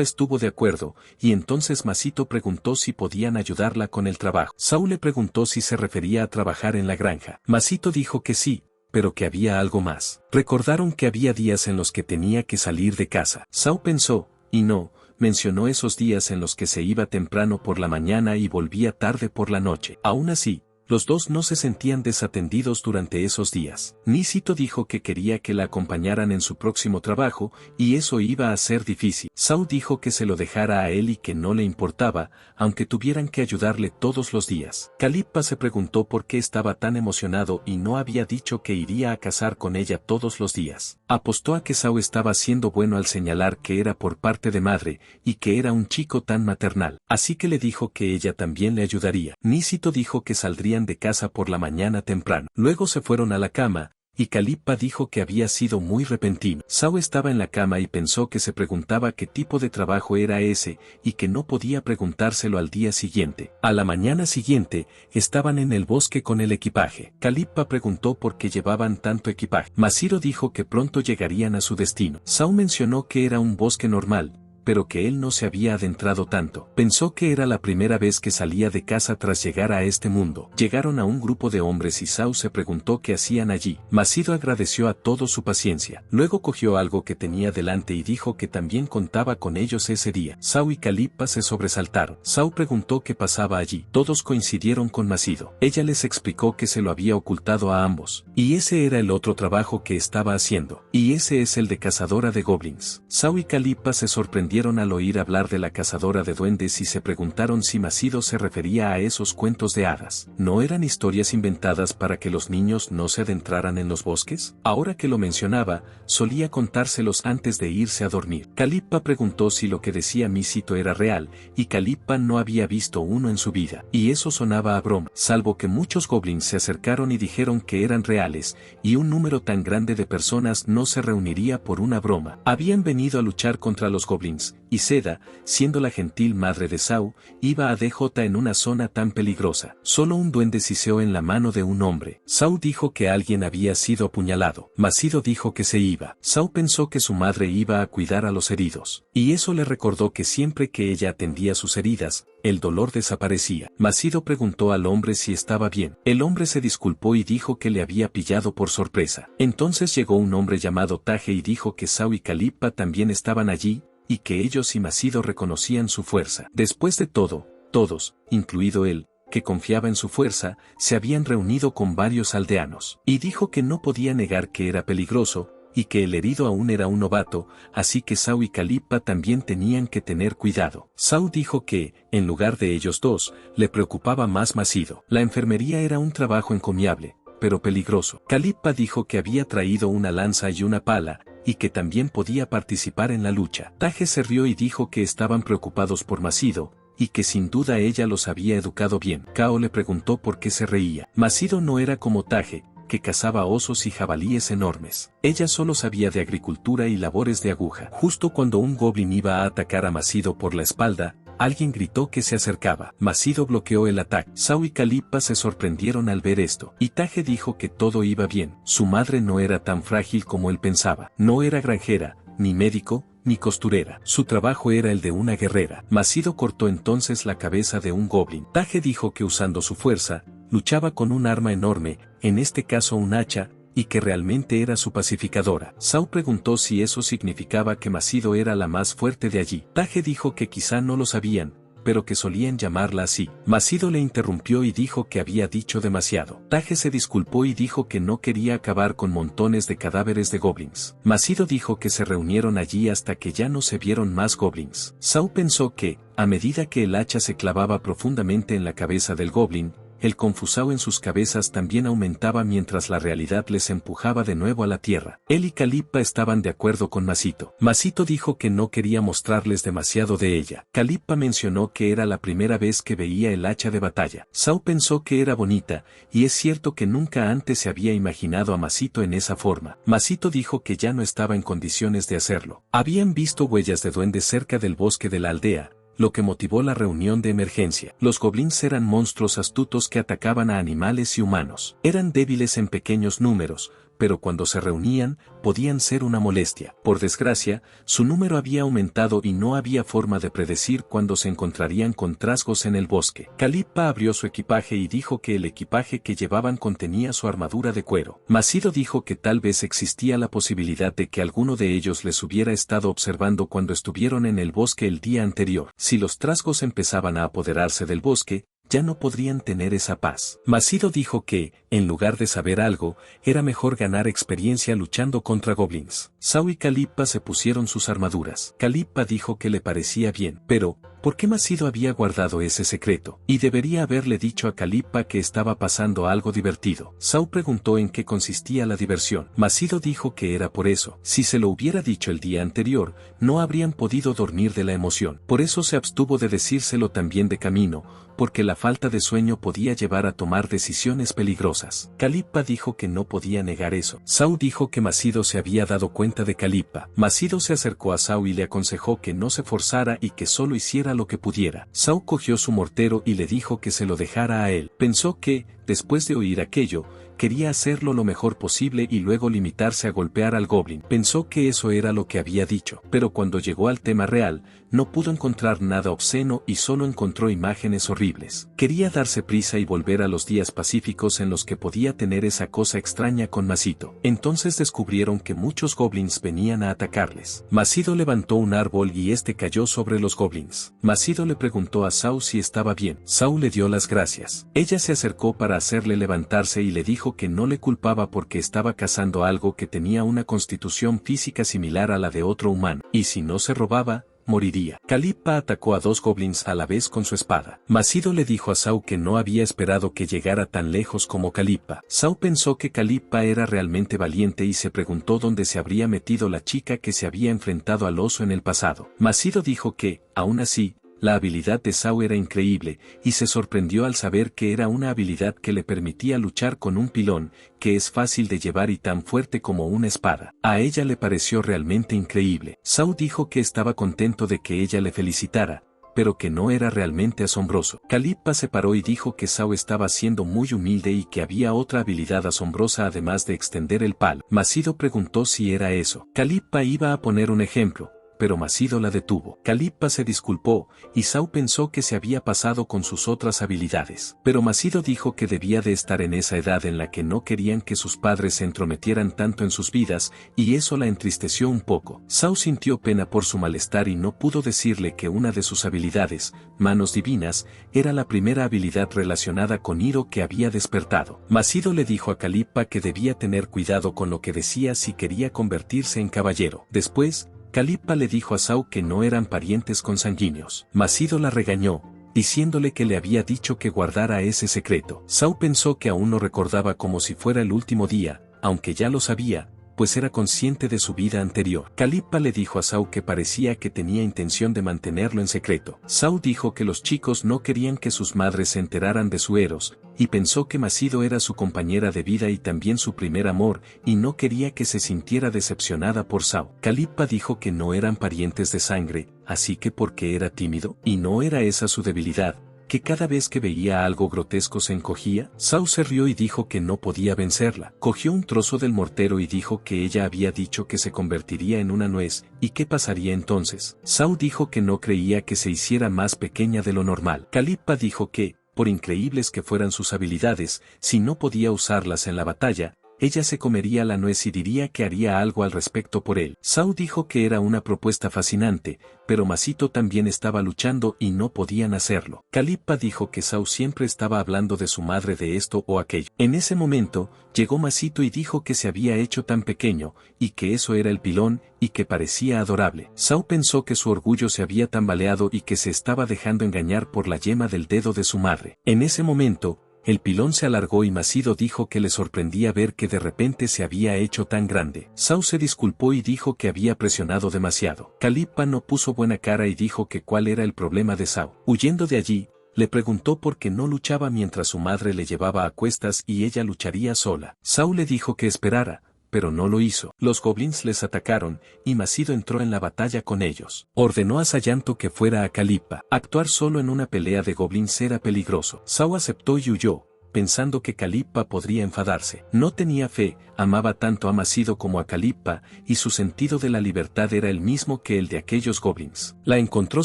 estuvo de acuerdo, y entonces Masito preguntó si podían ayudarla con el trabajo. Zhao le preguntó si se refería a trabajar en la granja. Masito dijo que sí, pero que había algo más. Recordaron que había días en los que tenía que salir de casa. Zhao pensó, y no, mencionó esos días en los que se iba temprano por la mañana y volvía tarde por la noche. Aún así, los dos no se sentían desatendidos durante esos días. Nisito dijo que quería que la acompañaran en su próximo trabajo, y eso iba a ser difícil. Zhao dijo que se lo dejara a él y que no le importaba, aunque tuvieran que ayudarle todos los días. Calippa se preguntó por qué estaba tan emocionado y no había dicho que iría a cazar con ella todos los días. Apostó a que Zhao estaba siendo bueno al señalar que era por parte de madre, y que era un chico tan maternal. Así que le dijo que ella también le ayudaría. Nisito dijo que saldrían de casa por la mañana temprano. Luego se fueron a la cama, y Calippa dijo que había sido muy repentino. Zhao estaba en la cama y pensó que se preguntaba qué tipo de trabajo era ese, y que no podía preguntárselo al día siguiente. A la mañana siguiente, estaban en el bosque con el equipaje. Calippa preguntó por qué llevaban tanto equipaje. Masiro dijo que pronto llegarían a su destino. Zhao mencionó que era un bosque normal, pero que él no se había adentrado tanto. Pensó que era la primera vez que salía de casa tras llegar a este mundo. Llegaron a un grupo de hombres y Zhao se preguntó qué hacían allí. Masiro agradeció a todos su paciencia. Luego cogió algo que tenía delante y dijo que también contaba con ellos ese día. Zhao y Calippa se sobresaltaron. Zhao preguntó qué pasaba allí. Todos coincidieron con Masiro. Ella les explicó que se lo había ocultado a ambos. Y ese era el otro trabajo que estaba haciendo. Y ese es el de cazadora de goblins. Zhao y Calippa se sorprendieron al oír hablar de la cazadora de duendes y se preguntaron si Masiro se refería a esos cuentos de hadas. ¿No eran historias inventadas para que los niños no se adentraran en los bosques? Ahora que lo mencionaba, solía contárselos antes de irse a dormir. Calippa preguntó si lo que decía Misito era real, y Calippa no había visto uno en su vida. Y eso sonaba a broma, salvo que muchos goblins se acercaron y dijeron que eran reales, y un número tan grande de personas no se reuniría por una broma. Habían venido a luchar contra los goblins, y Seda, siendo la gentil madre de Zhao, iba a DJ en una zona tan peligrosa. Solo un duende siseó en la mano de un hombre. Zhao dijo que alguien había sido apuñalado. Masiro dijo que se iba. Zhao pensó que su madre iba a cuidar a los heridos, y eso le recordó que siempre que ella atendía sus heridas, el dolor desaparecía. Masiro preguntó al hombre si estaba bien. El hombre se disculpó y dijo que le había pillado por sorpresa. Entonces llegó un hombre llamado Taje y dijo que Zhao y Calippa también estaban allí, y que ellos y Masiro reconocían su fuerza. Después de todo, todos, incluido él, que confiaba en su fuerza, se habían reunido con varios aldeanos. Y dijo que no podía negar que era peligroso, y que el herido aún era un novato, así que Zhao y Calippa también tenían que tener cuidado. Zhao dijo que, en lugar de ellos dos, le preocupaba más Masiro. La enfermería era un trabajo encomiable, pero peligroso. Calippa dijo que había traído una lanza y una pala, y que también podía participar en la lucha. Taje se rió y dijo que estaban preocupados por Masiro, y que sin duda ella los había educado bien. Cao le preguntó por qué se reía. Masiro no era como Taje, que cazaba osos y jabalíes enormes. Ella solo sabía de agricultura y labores de aguja. Justo cuando un goblin iba a atacar a Masiro por la espalda, alguien gritó que se acercaba. Masiro bloqueó el ataque. Zhao y Calippa se sorprendieron al ver esto. Y Taje dijo que todo iba bien. Su madre no era tan frágil como él pensaba. No era granjera, ni médico, ni costurera. Su trabajo era el de una guerrera. Masiro cortó entonces la cabeza de un goblin. Taje dijo que usando su fuerza, luchaba con un arma enorme, en este caso un hacha, y que realmente era su pacificadora. Zhao preguntó si eso significaba que Masiro era la más fuerte de allí. Taje dijo que quizá no lo sabían, pero que solían llamarla así. Masido le interrumpió y dijo que había dicho demasiado. Tage se disculpó y dijo que no quería acabar con montones de cadáveres de goblins. Masido dijo que se reunieron allí hasta que ya no se vieron más goblins. Saw pensó que, a medida que el hacha se clavaba profundamente en la cabeza del goblin, el confusao en sus cabezas también aumentaba mientras la realidad les empujaba de nuevo a la tierra. Él y Calippa estaban de acuerdo con Masito. Masito dijo que no quería mostrarles demasiado de ella. Calippa mencionó que era la primera vez que veía el hacha de batalla. Saw pensó que era bonita, y es cierto que nunca antes se había imaginado a Masito en esa forma. Masito dijo que ya no estaba en condiciones de hacerlo. Habían visto huellas de duendes cerca del bosque de la aldea, lo que motivó la reunión de emergencia. Los goblins eran monstruos astutos que atacaban a animales y humanos. Eran débiles en pequeños números, pero cuando se reunían, podían ser una molestia. Por desgracia, su número había aumentado y no había forma de predecir cuándo se encontrarían con trasgos en el bosque. Calippa abrió su equipaje y dijo que el equipaje que llevaban contenía su armadura de cuero. Masido dijo que tal vez existía la posibilidad de que alguno de ellos les hubiera estado observando cuando estuvieron en el bosque el día anterior. Si los trasgos empezaban a apoderarse del bosque, ya no podrían tener esa paz. Masido dijo que, en lugar de saber algo, era mejor ganar experiencia luchando contra goblins. Saw y Calippa se pusieron sus armaduras. Calippa dijo que le parecía bien, pero, ¿por qué Masido había guardado ese secreto? Y debería haberle dicho a Calippa que estaba pasando algo divertido. Saw preguntó en qué consistía la diversión. Masido dijo que era por eso. Si se lo hubiera dicho el día anterior, no habrían podido dormir de la emoción. Por eso se abstuvo de decírselo también de camino, porque la falta de sueño podía llevar a tomar decisiones peligrosas. Calippa dijo que no podía negar eso. Saw dijo que Masido se había dado cuenta de Calippa. Masido se acercó a Saw y le aconsejó que no se forzara y que solo hiciera lo que pudiera. Saw cogió su mortero y le dijo que se lo dejara a él. Pensó que, después de oír aquello, quería hacerlo lo mejor posible y luego limitarse a golpear al goblin. Pensó que eso era lo que había dicho, pero cuando llegó al tema real, no pudo encontrar nada obsceno y solo encontró imágenes horribles. Quería darse prisa y volver a los días pacíficos en los que podía tener esa cosa extraña con Masito. Entonces descubrieron que muchos goblins venían a atacarles. Masido levantó un árbol y este cayó sobre los goblins. Masido le preguntó a Saw si estaba bien. Saw le dio las gracias. Ella se acercó para hacerle levantarse y le dijo que no le culpaba porque estaba cazando algo que tenía una constitución física similar a la de otro humano, y si no se robaba, moriría. Calippa atacó a 2 goblins a la vez con su espada. Masido le dijo a Saw que no había esperado que llegara tan lejos como Calippa. Saw pensó que Calippa era realmente valiente y se preguntó dónde se habría metido la chica que se había enfrentado al oso en el pasado. Masido dijo que, aún así, la habilidad de Saw era increíble, y se sorprendió al saber que era una habilidad que le permitía luchar con un pilón, que es fácil de llevar y tan fuerte como una espada. A ella le pareció realmente increíble. Saw dijo que estaba contento de que ella le felicitara, pero que no era realmente asombroso. Calippa se paró y dijo que Saw estaba siendo muy humilde y que había otra habilidad asombrosa además de extender el palo. Masido preguntó si era eso. Calippa iba a poner un ejemplo, pero Masido la detuvo. Calippa se disculpó, y Saw pensó que se había pasado con sus otras habilidades. Pero Masido dijo que debía de estar en esa edad en la que no querían que sus padres se entrometieran tanto en sus vidas, y eso la entristeció un poco. Saw sintió pena por su malestar y no pudo decirle que una de sus habilidades, manos divinas, era la primera habilidad relacionada con Hiro que había despertado. Masido le dijo a Calippa que debía tener cuidado con lo que decía si quería convertirse en caballero. Después, Calippa le dijo a Saw que no eran parientes consanguíneos. Masido la regañó, diciéndole que le había dicho que guardara ese secreto. Saw pensó que aún lo recordaba como si fuera el último día, aunque ya lo sabía, pues era consciente de su vida anterior. Calippa le dijo a Saw que parecía que tenía intención de mantenerlo en secreto. Saw dijo que los chicos no querían que sus madres se enteraran de su Eros, y pensó que Masido era su compañera de vida y también su primer amor, y no quería que se sintiera decepcionada por Saw. Calippa dijo que no eran parientes de sangre, así que porque era tímido, y no era esa su debilidad, que cada vez que veía algo grotesco se encogía. Saw se rió y dijo que no podía vencerla. Cogió un trozo del mortero y dijo que ella había dicho que se convertiría en una nuez, ¿y qué pasaría entonces? Saw dijo que no creía que se hiciera más pequeña de lo normal. Calippa dijo que, por increíbles que fueran sus habilidades, si no podía usarlas en la batalla, ella se comería la nuez y diría que haría algo al respecto por él. Saw dijo que era una propuesta fascinante, pero Masito también estaba luchando y no podían hacerlo. Calippa dijo que Saw siempre estaba hablando de su madre de esto o aquello. En ese momento, llegó Masito y dijo que se había hecho tan pequeño, y que eso era el pilón, y que parecía adorable. Saw pensó que su orgullo se había tambaleado y que se estaba dejando engañar por la yema del dedo de su madre. En ese momento, el pilón se alargó y Masito dijo que le sorprendía ver que de repente se había hecho tan grande. Saw se disculpó y dijo que había presionado demasiado. Calippa no puso buena cara y dijo que cuál era el problema de Saw. Huyendo de allí, le preguntó por qué no luchaba mientras su madre le llevaba a cuestas y ella lucharía sola. Saw le dijo que esperara, pero no lo hizo. Los goblins les atacaron, y Masito entró en la batalla con ellos. Ordenó a Sayanto que fuera a Calippa. Actuar solo en una pelea de goblins era peligroso. Saw aceptó y huyó, pensando que Calippa podría enfadarse. No tenía fe, amaba tanto a Masito como a Calippa, y su sentido de la libertad era el mismo que el de aquellos goblins. La encontró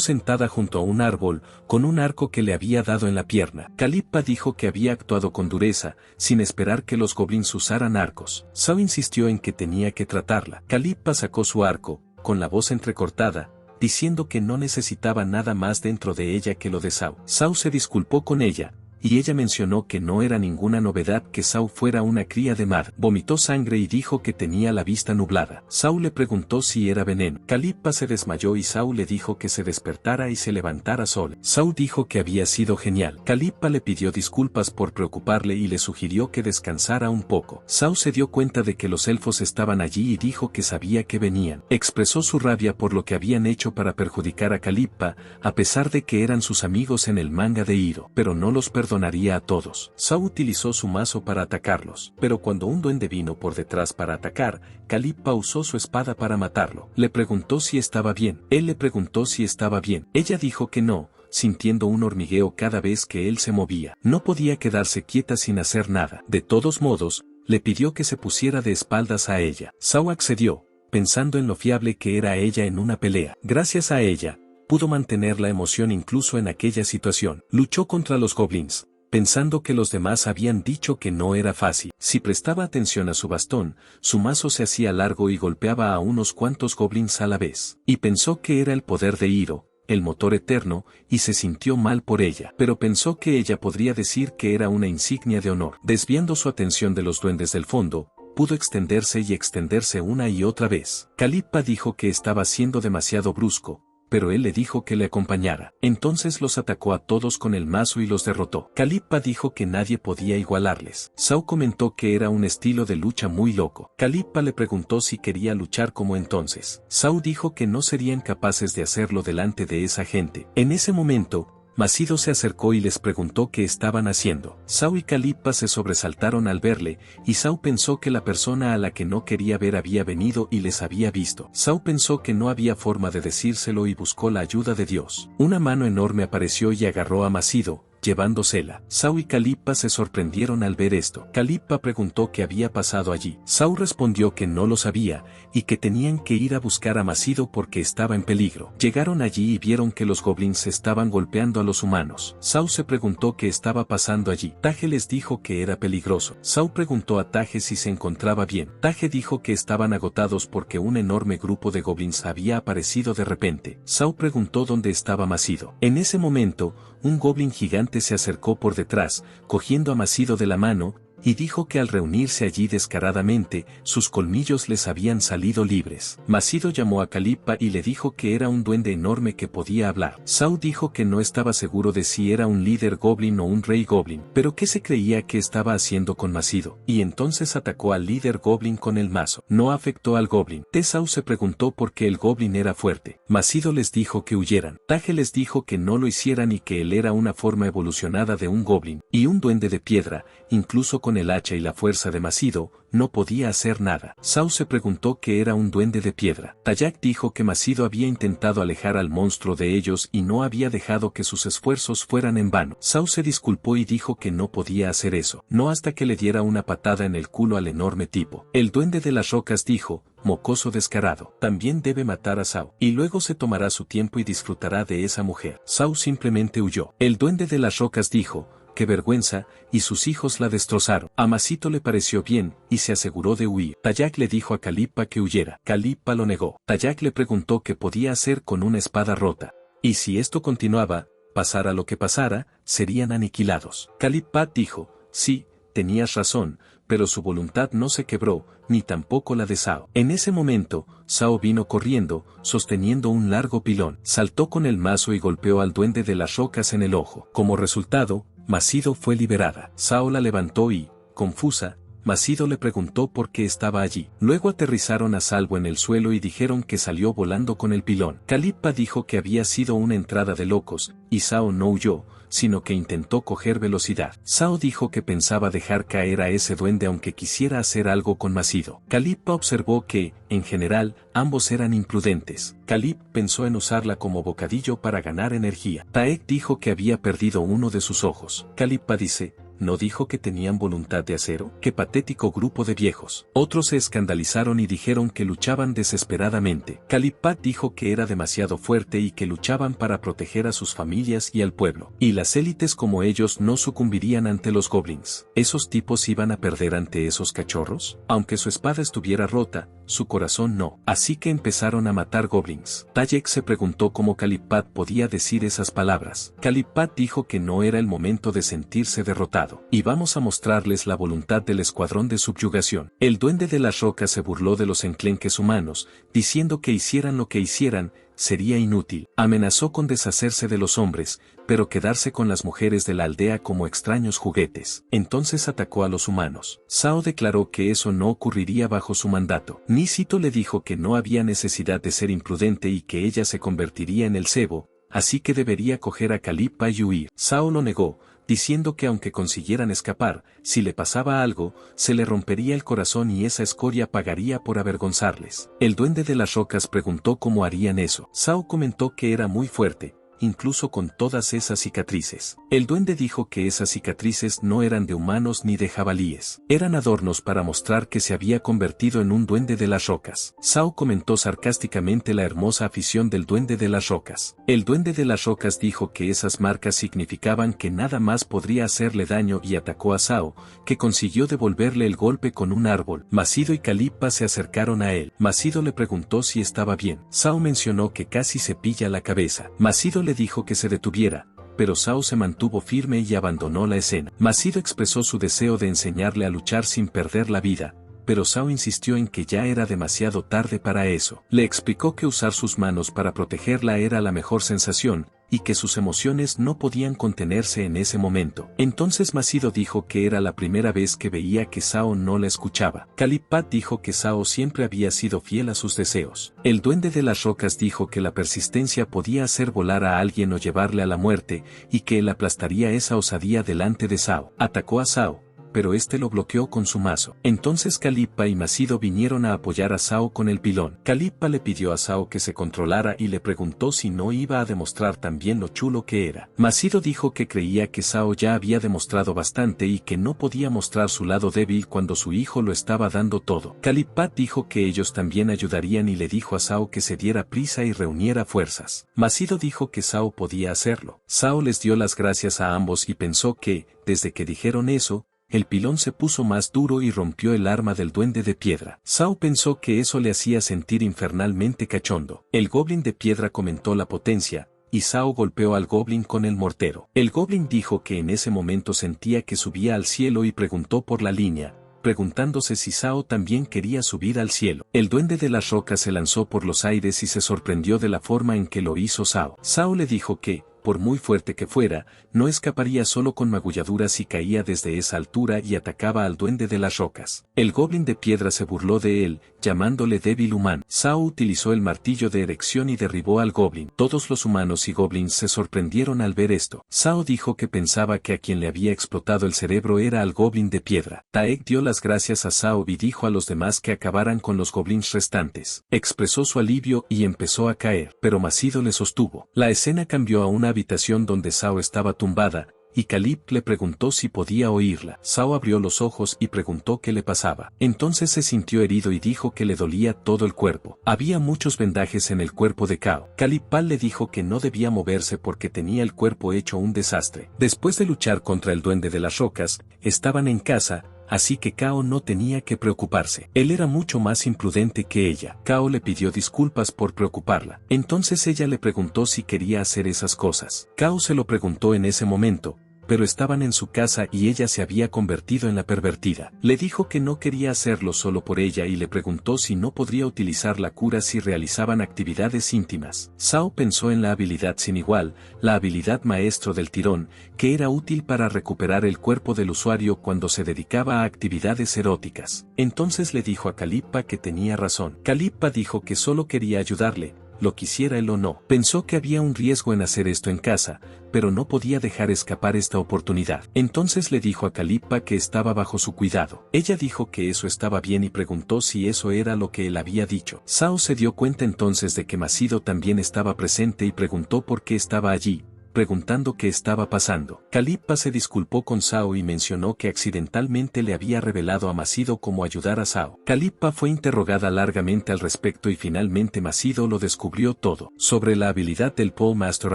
sentada junto a un árbol, con un arco que le había dado en la pierna. Calippa dijo que había actuado con dureza, sin esperar que los goblins usaran arcos. Saw insistió en que tenía que tratarla. Calippa sacó su arco, con la voz entrecortada, diciendo que no necesitaba nada más dentro de ella que lo de Saw. Saw se disculpó con ella, y ella mencionó que no era ninguna novedad que Saw fuera una cría de mar. Vomitó sangre y dijo que tenía la vista nublada. Saw le preguntó si era veneno. Calippa se desmayó y Saw le dijo que se despertara y se levantara sola. Saw dijo que había sido genial. Calippa le pidió disculpas por preocuparle y le sugirió que descansara un poco. Saw se dio cuenta de que los elfos estaban allí y dijo que sabía que venían. Expresó su rabia por lo que habían hecho para perjudicar a Calippa, a pesar de que eran sus amigos en el manga de Hiro, pero no los perdonaría a todos. Saw utilizó su mazo para atacarlos, pero cuando un duende vino por detrás para atacar, Calippa usó su espada para matarlo. Le preguntó si estaba bien. Él le preguntó si estaba bien. Ella dijo que no, sintiendo un hormigueo cada vez que él se movía. No podía quedarse quieta sin hacer nada. De todos modos, le pidió que se pusiera de espaldas a ella. Saw accedió, pensando en lo fiable que era ella en una pelea. Gracias a ella, pudo mantener la emoción incluso en aquella situación. Luchó contra los goblins, pensando que los demás habían dicho que no era fácil. Si prestaba atención a su bastón, su mazo se hacía largo y golpeaba a unos cuantos goblins a la vez. Y pensó que era el poder de Hiro, el motor eterno, y se sintió mal por ella. Pero pensó que ella podría decir que era una insignia de honor. Desviando su atención de los duendes del fondo, pudo extenderse y extenderse una y otra vez. Calippa dijo que estaba siendo demasiado brusco, pero él le dijo que le acompañara. Entonces los atacó a todos con el mazo y los derrotó. Calippa dijo que nadie podía igualarles. Saw comentó que era un estilo de lucha muy loco. Calippa le preguntó si quería luchar como entonces. Saw dijo que no serían capaces de hacerlo delante de esa gente. En ese momento, Masito se acercó y les preguntó qué estaban haciendo. Saw y Calippa se sobresaltaron al verle, y Saw pensó que la persona a la que no quería ver había venido y les había visto. Saw pensó que no había forma de decírselo y buscó la ayuda de Dios. Una mano enorme apareció y agarró a Masito, llevándosela. Saw y Calippa se sorprendieron al ver esto. Calippa preguntó qué había pasado allí. Saw respondió que no lo sabía, y que tenían que ir a buscar a Masito porque estaba en peligro. Llegaron allí y vieron que los goblins estaban golpeando a los humanos. Saw se preguntó qué estaba pasando allí. Tage les dijo que era peligroso. Saw preguntó a Tage si se encontraba bien. Tage dijo que estaban agotados porque un enorme grupo de goblins había aparecido de repente. Saw preguntó dónde estaba Masito. En ese momento, un goblin gigante se acercó por detrás, cogiendo a Masito de la mano, y dijo que al reunirse allí descaradamente, sus colmillos les habían salido libres. Masito llamó a Calippa y le dijo que era un duende enorme que podía hablar. Saw dijo que no estaba seguro de si era un líder goblin o un rey goblin, pero que se creía que estaba haciendo con Masito, y entonces atacó al líder goblin con el mazo. No afectó al goblin. Saw se preguntó por qué el goblin era fuerte. Masito les dijo que huyeran. Tage les dijo que no lo hicieran y que él era una forma evolucionada de un goblin, y un duende de piedra, incluso con el hacha y la fuerza de Masito, no podía hacer nada. Saw se preguntó qué era un duende de piedra. Tayak dijo que Masito había intentado alejar al monstruo de ellos y no había dejado que sus esfuerzos fueran en vano. Saw se disculpó y dijo que no podía hacer eso, no hasta que le diera una patada en el culo al enorme tipo. El duende de las rocas dijo: mocoso descarado, también debe matar a Saw, y luego se tomará su tiempo y disfrutará de esa mujer. Saw simplemente huyó. El duende de las rocas dijo: qué vergüenza, y sus hijos la destrozaron. A Masito le pareció bien, y se aseguró de huir. Tayak le dijo a Calippa que huyera. Calippa lo negó. Tayak le preguntó qué podía hacer con una espada rota. Y si esto continuaba, pasara lo que pasara, serían aniquilados. Calippa dijo, sí, tenías razón, pero su voluntad no se quebró, ni tampoco la de Sao. En ese momento, Sao vino corriendo, sosteniendo un largo pilón. Saltó con el mazo y golpeó al duende de las rocas en el ojo. Como resultado, Macido fue liberada. Sao la levantó y, confusa, Macido le preguntó por qué estaba allí. Luego aterrizaron a salvo en el suelo y dijeron que salió volando con el pilón. Calippa dijo que había sido una entrada de locos, y Sao no huyó, sino que intentó coger velocidad. Sao dijo que pensaba dejar caer a ese duende aunque quisiera hacer algo con Macido. Calippa observó que, en general, ambos eran imprudentes. Calip pensó en usarla como bocadillo para ganar energía. Taek dijo que había perdido uno de sus ojos. Calippa dice, ¿no dijo que tenían voluntad de acero? ¡Qué patético grupo de viejos! Otros se escandalizaron y dijeron que luchaban desesperadamente. Calippa dijo que era demasiado fuerte y que luchaban para proteger a sus familias y al pueblo. Y las élites como ellos no sucumbirían ante los goblins. ¿Esos tipos iban a perder ante esos cachorros? Aunque su espada estuviera rota, su corazón no. Así que empezaron a matar goblins. Taek se preguntó cómo Calippa podía decir esas palabras. Calippa dijo que no era el momento de sentirse derrotado. Y vamos a mostrarles la voluntad del escuadrón de subyugación. El duende de las rocas se burló de los enclenques humanos, diciendo que hicieran lo que hicieran, sería inútil. Amenazó con deshacerse de los hombres, pero quedarse con las mujeres de la aldea como extraños juguetes. Entonces atacó a los humanos. Sao declaró que eso no ocurriría bajo su mandato. Nisito le dijo que no había necesidad de ser imprudente y que ella se convertiría en el cebo, así que debería coger a Calippa y huir. Sao lo negó, diciendo que aunque consiguieran escapar, si le pasaba algo, se le rompería el corazón y esa escoria pagaría por avergonzarles. El duende de las rocas preguntó cómo harían eso. Sao comentó que era muy fuerte, incluso con todas esas cicatrices. El duende dijo que esas cicatrices no eran de humanos ni de jabalíes. Eran adornos para mostrar que se había convertido en un duende de las rocas. Sao comentó sarcásticamente la hermosa afición del duende de las rocas. El duende de las rocas dijo que esas marcas significaban que nada más podría hacerle daño y atacó a Sao, que consiguió devolverle el golpe con un árbol. Macido y Calippa se acercaron a él. Macido le preguntó si estaba bien. Sao mencionó que casi se pilla la cabeza. Macido le dijo que se detuviera, pero Sao se mantuvo firme y abandonó la escena. Macido expresó su deseo de enseñarle a luchar sin perder la vida, pero Sao insistió en que ya era demasiado tarde para eso. Le explicó que usar sus manos para protegerla era la mejor sensación, y que sus emociones no podían contenerse en ese momento. Entonces Macido dijo que era la primera vez que veía que Sao no la escuchaba. Calippa dijo que Sao siempre había sido fiel a sus deseos. El duende de las rocas dijo que la persistencia podía hacer volar a alguien o llevarle a la muerte, y que él aplastaría esa osadía delante de Sao. Atacó a Sao, pero este lo bloqueó con su mazo. Entonces Calippa y Macido vinieron a apoyar a Sao con el pilón. Calippa le pidió a Sao que se controlara y le preguntó si no iba a demostrar también lo chulo que era. Macido dijo que creía que Sao ya había demostrado bastante y que no podía mostrar su lado débil cuando su hijo lo estaba dando todo. Calippa dijo que ellos también ayudarían y le dijo a Sao que se diera prisa y reuniera fuerzas. Macido dijo que Sao podía hacerlo. Sao les dio las gracias a ambos y pensó que, desde que dijeron eso, el pilón se puso más duro y rompió el arma del duende de piedra. Sao pensó que eso le hacía sentir infernalmente cachondo. El goblin de piedra comentó la potencia, y Sao golpeó al goblin con el mortero. El goblin dijo que en ese momento sentía que subía al cielo y preguntó por la línea, preguntándose si Sao también quería subir al cielo. El duende de las rocas se lanzó por los aires y se sorprendió de la forma en que lo hizo Sao. Sao le dijo que, por muy fuerte que fuera, no escaparía solo con magulladuras si caía desde esa altura y atacaba al duende de las rocas. El goblin de piedra se burló de él, llamándole débil humano. Sao utilizó el martillo de erección y derribó al goblin. Todos los humanos y goblins se sorprendieron al ver esto. Sao dijo que pensaba que a quien le había explotado el cerebro era al goblin de piedra. Taek dio las gracias a Sao y dijo a los demás que acabaran con los goblins restantes. Expresó su alivio y empezó a caer, pero Macido le sostuvo. La escena cambió a una habitación donde Sao estaba tumbada, y Calip le preguntó si podía oírla. Sao abrió los ojos y preguntó qué le pasaba. Entonces se sintió herido y dijo que le dolía todo el cuerpo. Había muchos vendajes en el cuerpo de Cao. Calipal le dijo que no debía moverse porque tenía el cuerpo hecho un desastre. Después de luchar contra el duende de las rocas, estaban en casa, así que Cao no tenía que preocuparse. Él era mucho más imprudente que ella. Cao le pidió disculpas por preocuparla. Entonces ella le preguntó si quería hacer esas cosas. Cao se lo preguntó en ese momento, pero estaban en su casa y ella se había convertido en la pervertida. Le dijo que no quería hacerlo solo por ella y le preguntó si no podría utilizar la cura si realizaban actividades íntimas. Sao pensó en la habilidad sin igual, la habilidad maestro del tirón, que era útil para recuperar el cuerpo del usuario cuando se dedicaba a actividades eróticas. Entonces le dijo a Calippa que tenía razón. Calippa dijo que solo quería ayudarle, lo quisiera él o no. Pensó que había un riesgo en hacer esto en casa, pero no podía dejar escapar esta oportunidad. Entonces le dijo a Calippa que estaba bajo su cuidado. Ella dijo que eso estaba bien y preguntó si eso era lo que él había dicho. Sao se dio cuenta entonces de que Macido también estaba presente y preguntó por qué estaba allí, preguntando qué estaba pasando. Calippa se disculpó con Sao y mencionó que accidentalmente le había revelado a Macido cómo ayudar a Sao. Calippa fue interrogada largamente al respecto y finalmente Macido lo descubrió todo, sobre la habilidad del Pole Master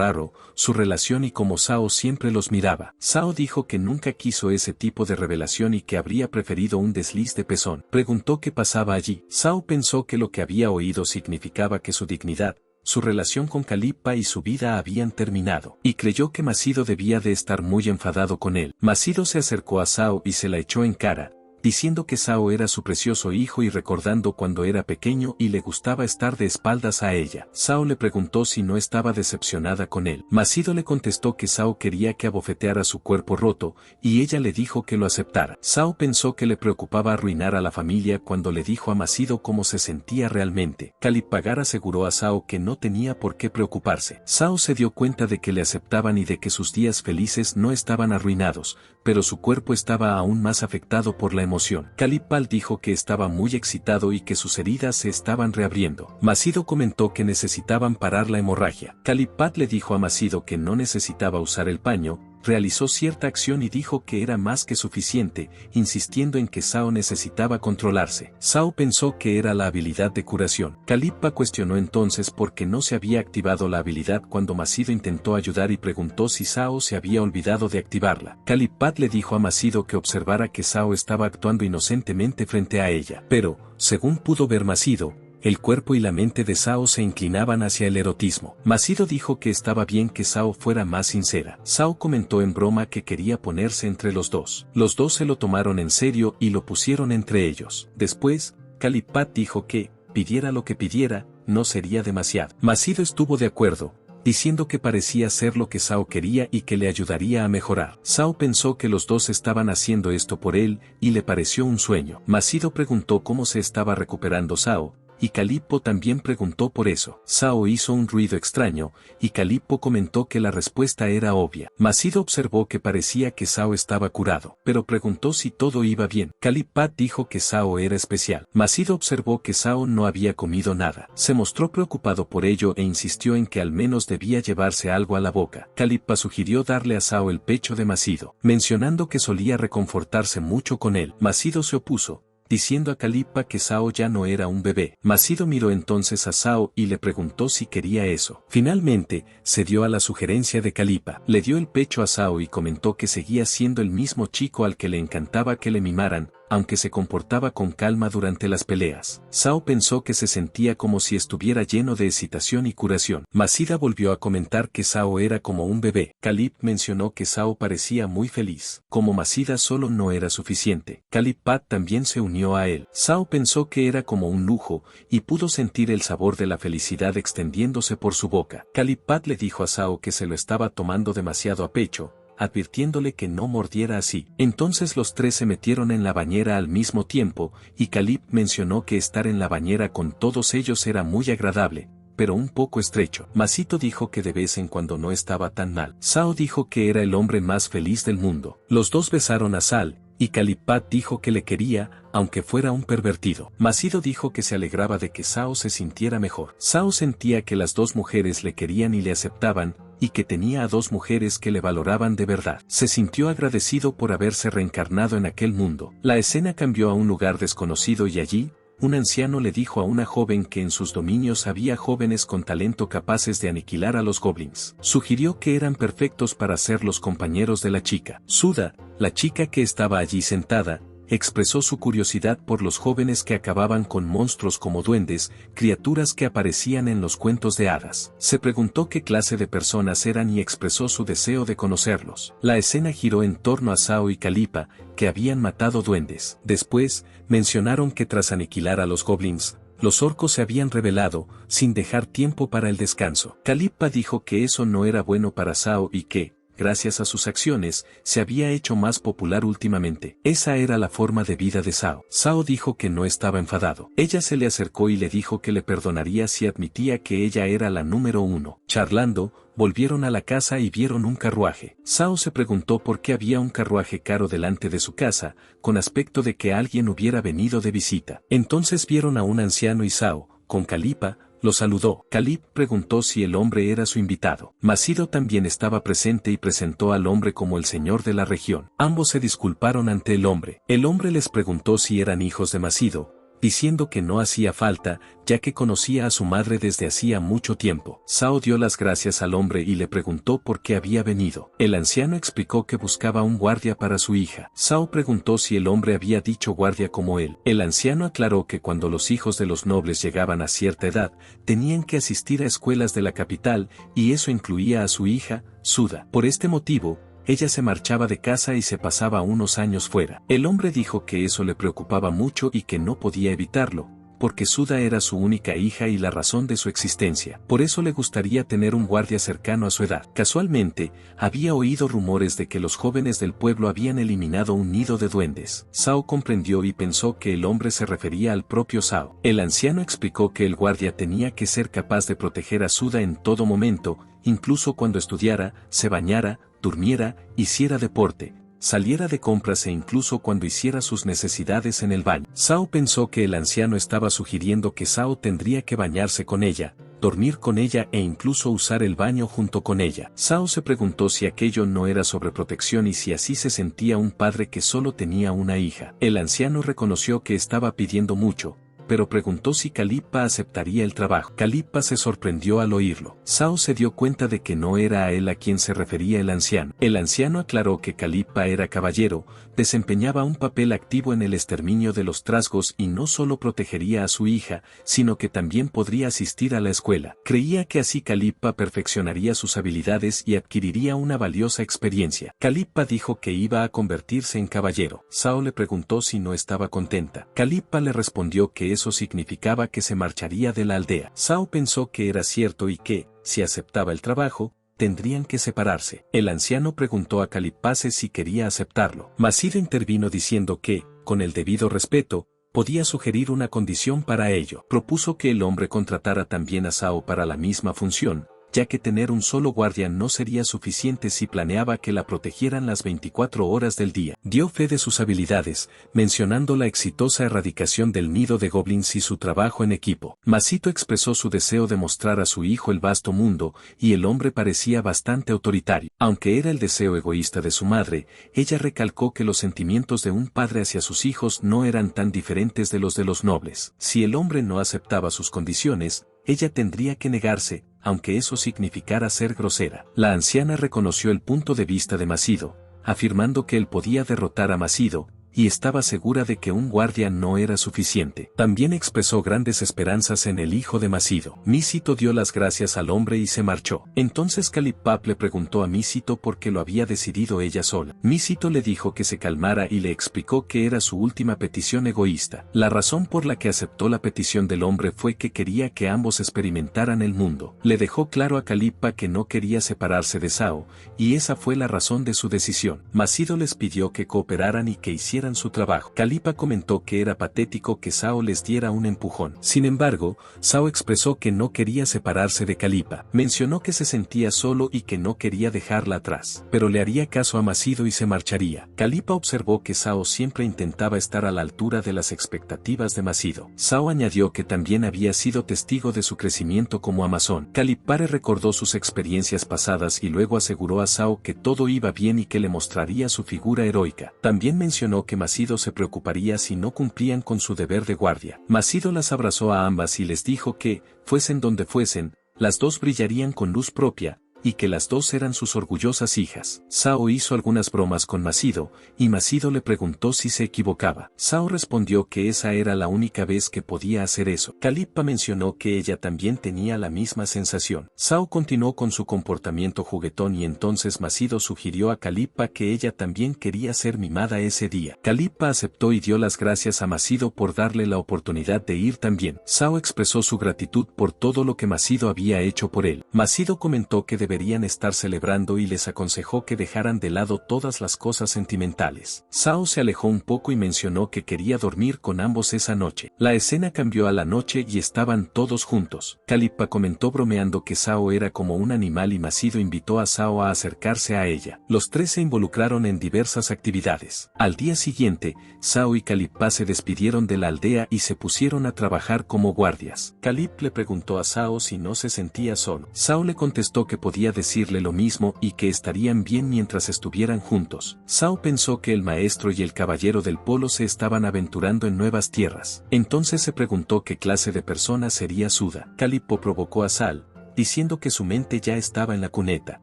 Arrow, su relación y cómo Sao siempre los miraba. Sao dijo que nunca quiso ese tipo de revelación y que habría preferido un desliz de pezón. Preguntó qué pasaba allí. Sao pensó que lo que había oído significaba que su dignidad, su relación con Calippa y su vida habían terminado, y creyó que Macido debía de estar muy enfadado con él. Macido se acercó a Sao y se la echó en cara, diciendo que Sao era su precioso hijo y recordando cuando era pequeño y le gustaba estar de espaldas a ella. Sao le preguntó si no estaba decepcionada con él. Macido le contestó que Sao quería que abofeteara su cuerpo roto, y ella le dijo que lo aceptara. Sao pensó que le preocupaba arruinar a la familia cuando le dijo a Macido cómo se sentía realmente. Calippagar aseguró a Sao que no tenía por qué preocuparse. Sao se dio cuenta de que le aceptaban y de que sus días felices no estaban arruinados, pero su cuerpo estaba aún más afectado por la emoción. Calipal dijo que estaba muy excitado y que sus heridas se estaban reabriendo. Macido comentó que necesitaban parar la hemorragia. Calipal le dijo a Macido que no necesitaba usar el paño, realizó cierta acción y dijo que era más que suficiente, insistiendo en que Sao necesitaba controlarse. Sao pensó que era la habilidad de curación. Calippa cuestionó entonces por qué no se había activado la habilidad cuando Macido intentó ayudar y preguntó si Sao se había olvidado de activarla. Calippat le dijo a Macido que observara que Sao estaba actuando inocentemente frente a ella, pero, según pudo ver Macido, el cuerpo y la mente de Sao se inclinaban hacia el erotismo. Macido dijo que estaba bien que Sao fuera más sincera. Sao comentó en broma que quería ponerse entre los dos. Los dos se lo tomaron en serio y lo pusieron entre ellos. Después, Calippat dijo que, pidiera lo que pidiera, no sería demasiado. Macido estuvo de acuerdo, diciendo que parecía ser lo que Sao quería y que le ayudaría a mejorar. Sao pensó que los dos estaban haciendo esto por él y le pareció un sueño. Macido preguntó cómo se estaba recuperando Sao, y Calippo también preguntó por eso. Sao hizo un ruido extraño, y Calippo comentó que la respuesta era obvia. Macido observó que parecía que Sao estaba curado, pero preguntó si todo iba bien. Calippat dijo que Sao era especial. Macido observó que Sao no había comido nada. Se mostró preocupado por ello e insistió en que al menos debía llevarse algo a la boca. Calippa sugirió darle a Sao el pecho de Macido, mencionando que solía reconfortarse mucho con él. Macido se opuso, diciendo a Calippa que Sao ya no era un bebé. Macido miró entonces a Sao y le preguntó si quería eso. Finalmente, cedió a la sugerencia de Calippa. Le dio el pecho a Sao y comentó que seguía siendo el mismo chico al que le encantaba que le mimaran, aunque se comportaba con calma durante las peleas. Sao pensó que se sentía como si estuviera lleno de excitación y curación. Macida volvió a comentar que Sao era como un bebé. Calip mencionó que Sao parecía muy feliz. Como Macida solo no era suficiente, Calippat también se unió a él. Sao pensó que era como un lujo, y pudo sentir el sabor de la felicidad extendiéndose por su boca. Calippat le dijo a Sao que se lo estaba tomando demasiado a pecho, advirtiéndole que no mordiera así. Entonces los tres se metieron en la bañera al mismo tiempo, y Calip mencionó que estar en la bañera con todos ellos era muy agradable, pero un poco estrecho. Masito dijo que de vez en cuando no estaba tan mal. Sao dijo que era el hombre más feliz del mundo. Los dos besaron a Sal, y Calippat dijo que le quería, aunque fuera un pervertido. Macido dijo que se alegraba de que Sao se sintiera mejor. Sao sentía que las dos mujeres le querían y le aceptaban, y que tenía a 2 mujeres que le valoraban de verdad. Se sintió agradecido por haberse reencarnado en aquel mundo. La escena cambió a un lugar desconocido y allí, un anciano le dijo a una joven que en sus dominios había jóvenes con talento capaces de aniquilar a los goblins. Sugirió que eran perfectos para ser los compañeros de la chica. Suda, la chica que estaba allí sentada, expresó su curiosidad por los jóvenes que acababan con monstruos como duendes, criaturas que aparecían en los cuentos de hadas. Se preguntó qué clase de personas eran y expresó su deseo de conocerlos. La escena giró en torno a Sao y Calipa, que habían matado duendes. Después, mencionaron que tras aniquilar a los goblins, los orcos se habían rebelado, sin dejar tiempo para el descanso. Calipa dijo que eso no era bueno para Sao y que, gracias a sus acciones, se había hecho más popular últimamente. Esa era la forma de vida de Sao. Sao dijo que no estaba enfadado. Ella se le acercó y le dijo que le perdonaría si admitía que ella era la número 1. Charlando, volvieron a la casa y vieron un carruaje. Sao se preguntó por qué había un carruaje caro delante de su casa, con aspecto de que alguien hubiera venido de visita. Entonces vieron a un anciano y Sao, con Calipa, lo saludó. Calip preguntó si el hombre era su invitado. Macido también estaba presente y presentó al hombre como el señor de la región. Ambos se disculparon ante el hombre. El hombre les preguntó si eran hijos de Macido, diciendo que no hacía falta, ya que conocía a su madre desde hacía mucho tiempo. Sao dio las gracias al hombre y le preguntó por qué había venido. El anciano explicó que buscaba un guardia para su hija. Sao preguntó si el hombre había dicho guardia como él. El anciano aclaró que cuando los hijos de los nobles llegaban a cierta edad, tenían que asistir a escuelas de la capital, y eso incluía a su hija, Suda. Por este motivo, ella se marchaba de casa y se pasaba unos años fuera. El hombre dijo que eso le preocupaba mucho y que no podía evitarlo, porque Suda era su única hija y la razón de su existencia. Por eso le gustaría tener un guardia cercano a su edad. Casualmente, había oído rumores de que los jóvenes del pueblo habían eliminado un nido de duendes. Sao comprendió y pensó que el hombre se refería al propio Sao. El anciano explicó que el guardia tenía que ser capaz de proteger a Suda en todo momento, incluso cuando estudiara, se bañara, durmiera, hiciera deporte, saliera de compras e incluso cuando hiciera sus necesidades en el baño. Sao pensó que el anciano estaba sugiriendo que Sao tendría que bañarse con ella, dormir con ella e incluso usar el baño junto con ella. Sao se preguntó si aquello no era sobreprotección y si así se sentía un padre que solo tenía una hija. El anciano reconoció que estaba pidiendo mucho, pero preguntó si Calipa aceptaría el trabajo. Calipa se sorprendió al oírlo. Sao se dio cuenta de que no era a él a quien se refería el anciano. El anciano aclaró que Calipa era caballero, desempeñaba un papel activo en el exterminio de los trasgos y no solo protegería a su hija, sino que también podría asistir a la escuela. Creía que así Calipa perfeccionaría sus habilidades y adquiriría una valiosa experiencia. Calipa dijo que iba a convertirse en caballero. Sao le preguntó si no estaba contenta. Calipa le respondió que eso significaba que se marcharía de la aldea. Sao pensó que era cierto y que, si aceptaba el trabajo, tendrían que separarse. El anciano preguntó a Calipase si quería aceptarlo. Macido intervino diciendo que, con el debido respeto, podía sugerir una condición para ello. Propuso que el hombre contratara también a Sao para la misma función, ya que tener un solo guardia no sería suficiente si planeaba que la protegieran las 24 horas del día. Dio fe de sus habilidades, mencionando la exitosa erradicación del nido de goblins y su trabajo en equipo. Masito expresó su deseo de mostrar a su hijo el vasto mundo, y el hombre parecía bastante autoritario. Aunque era el deseo egoísta de su madre, ella recalcó que los sentimientos de un padre hacia sus hijos no eran tan diferentes de los nobles. Si el hombre no aceptaba sus condiciones, ella tendría que negarse, aunque eso significara ser grosera. La anciana reconoció el punto de vista de Macido, afirmando que él podía derrotar a Macido, y estaba segura de que un guardia no era suficiente. También expresó grandes esperanzas en el hijo de Macido. Misito dio las gracias al hombre y se marchó. Entonces Calipap le preguntó a Misito por qué lo había decidido ella sola. Misito le dijo que se calmara y le explicó que era su última petición egoísta. La razón por la que aceptó la petición del hombre fue que quería que ambos experimentaran el mundo. Le dejó claro a Calipa que no quería separarse de Sao, y esa fue la razón de su decisión. Macido les pidió que cooperaran y que hicieran hicieran su trabajo. Calipa comentó que era patético que Sao les diera un empujón. Sin embargo, Sao expresó que no quería separarse de Calipa. Mencionó que se sentía solo y que no quería dejarla atrás, pero le haría caso a Macido y se marcharía. Calipa observó que Sao siempre intentaba estar a la altura de las expectativas de Macido. Sao añadió que también había sido testigo de su crecimiento como amazón. Calipare recordó sus experiencias pasadas y luego aseguró a Sao que todo iba bien y que le mostraría su figura heroica. También mencionó que Macido se preocuparía si no cumplían con su deber de guardia. Macido las abrazó a ambas y les dijo que, fuesen donde fuesen, las dos brillarían con luz propia, y que las dos eran sus orgullosas hijas. Sao hizo algunas bromas con Macido, y Macido le preguntó si se equivocaba. Sao respondió que esa era la única vez que podía hacer eso. Calipa mencionó que ella también tenía la misma sensación. Sao continuó con su comportamiento juguetón y entonces Macido sugirió a Calipa que ella también quería ser mimada ese día. Calipa aceptó y dio las gracias a Macido por darle la oportunidad de ir también. Sao expresó su gratitud por todo lo que Macido había hecho por él. Macido comentó que deberían estar celebrando y les aconsejó que dejaran de lado todas las cosas sentimentales. Sao se alejó un poco y mencionó que quería dormir con ambos esa noche. La escena cambió a la noche y estaban todos juntos. Calipa comentó bromeando que Sao era como un animal y Macido invitó a Sao a acercarse a ella. Los tres se involucraron en diversas actividades. Al día siguiente, Sao y Calipa se despidieron de la aldea y se pusieron a trabajar como guardias. Calip le preguntó a Sao si no se sentía solo. Sao le contestó que podía decirle lo mismo y que estarían bien mientras estuvieran juntos. Sao pensó que el maestro y el caballero del polo se estaban aventurando en nuevas tierras. Entonces se preguntó qué clase de persona sería Suda. Calipo provocó a Sal, diciendo que su mente ya estaba en la cuneta.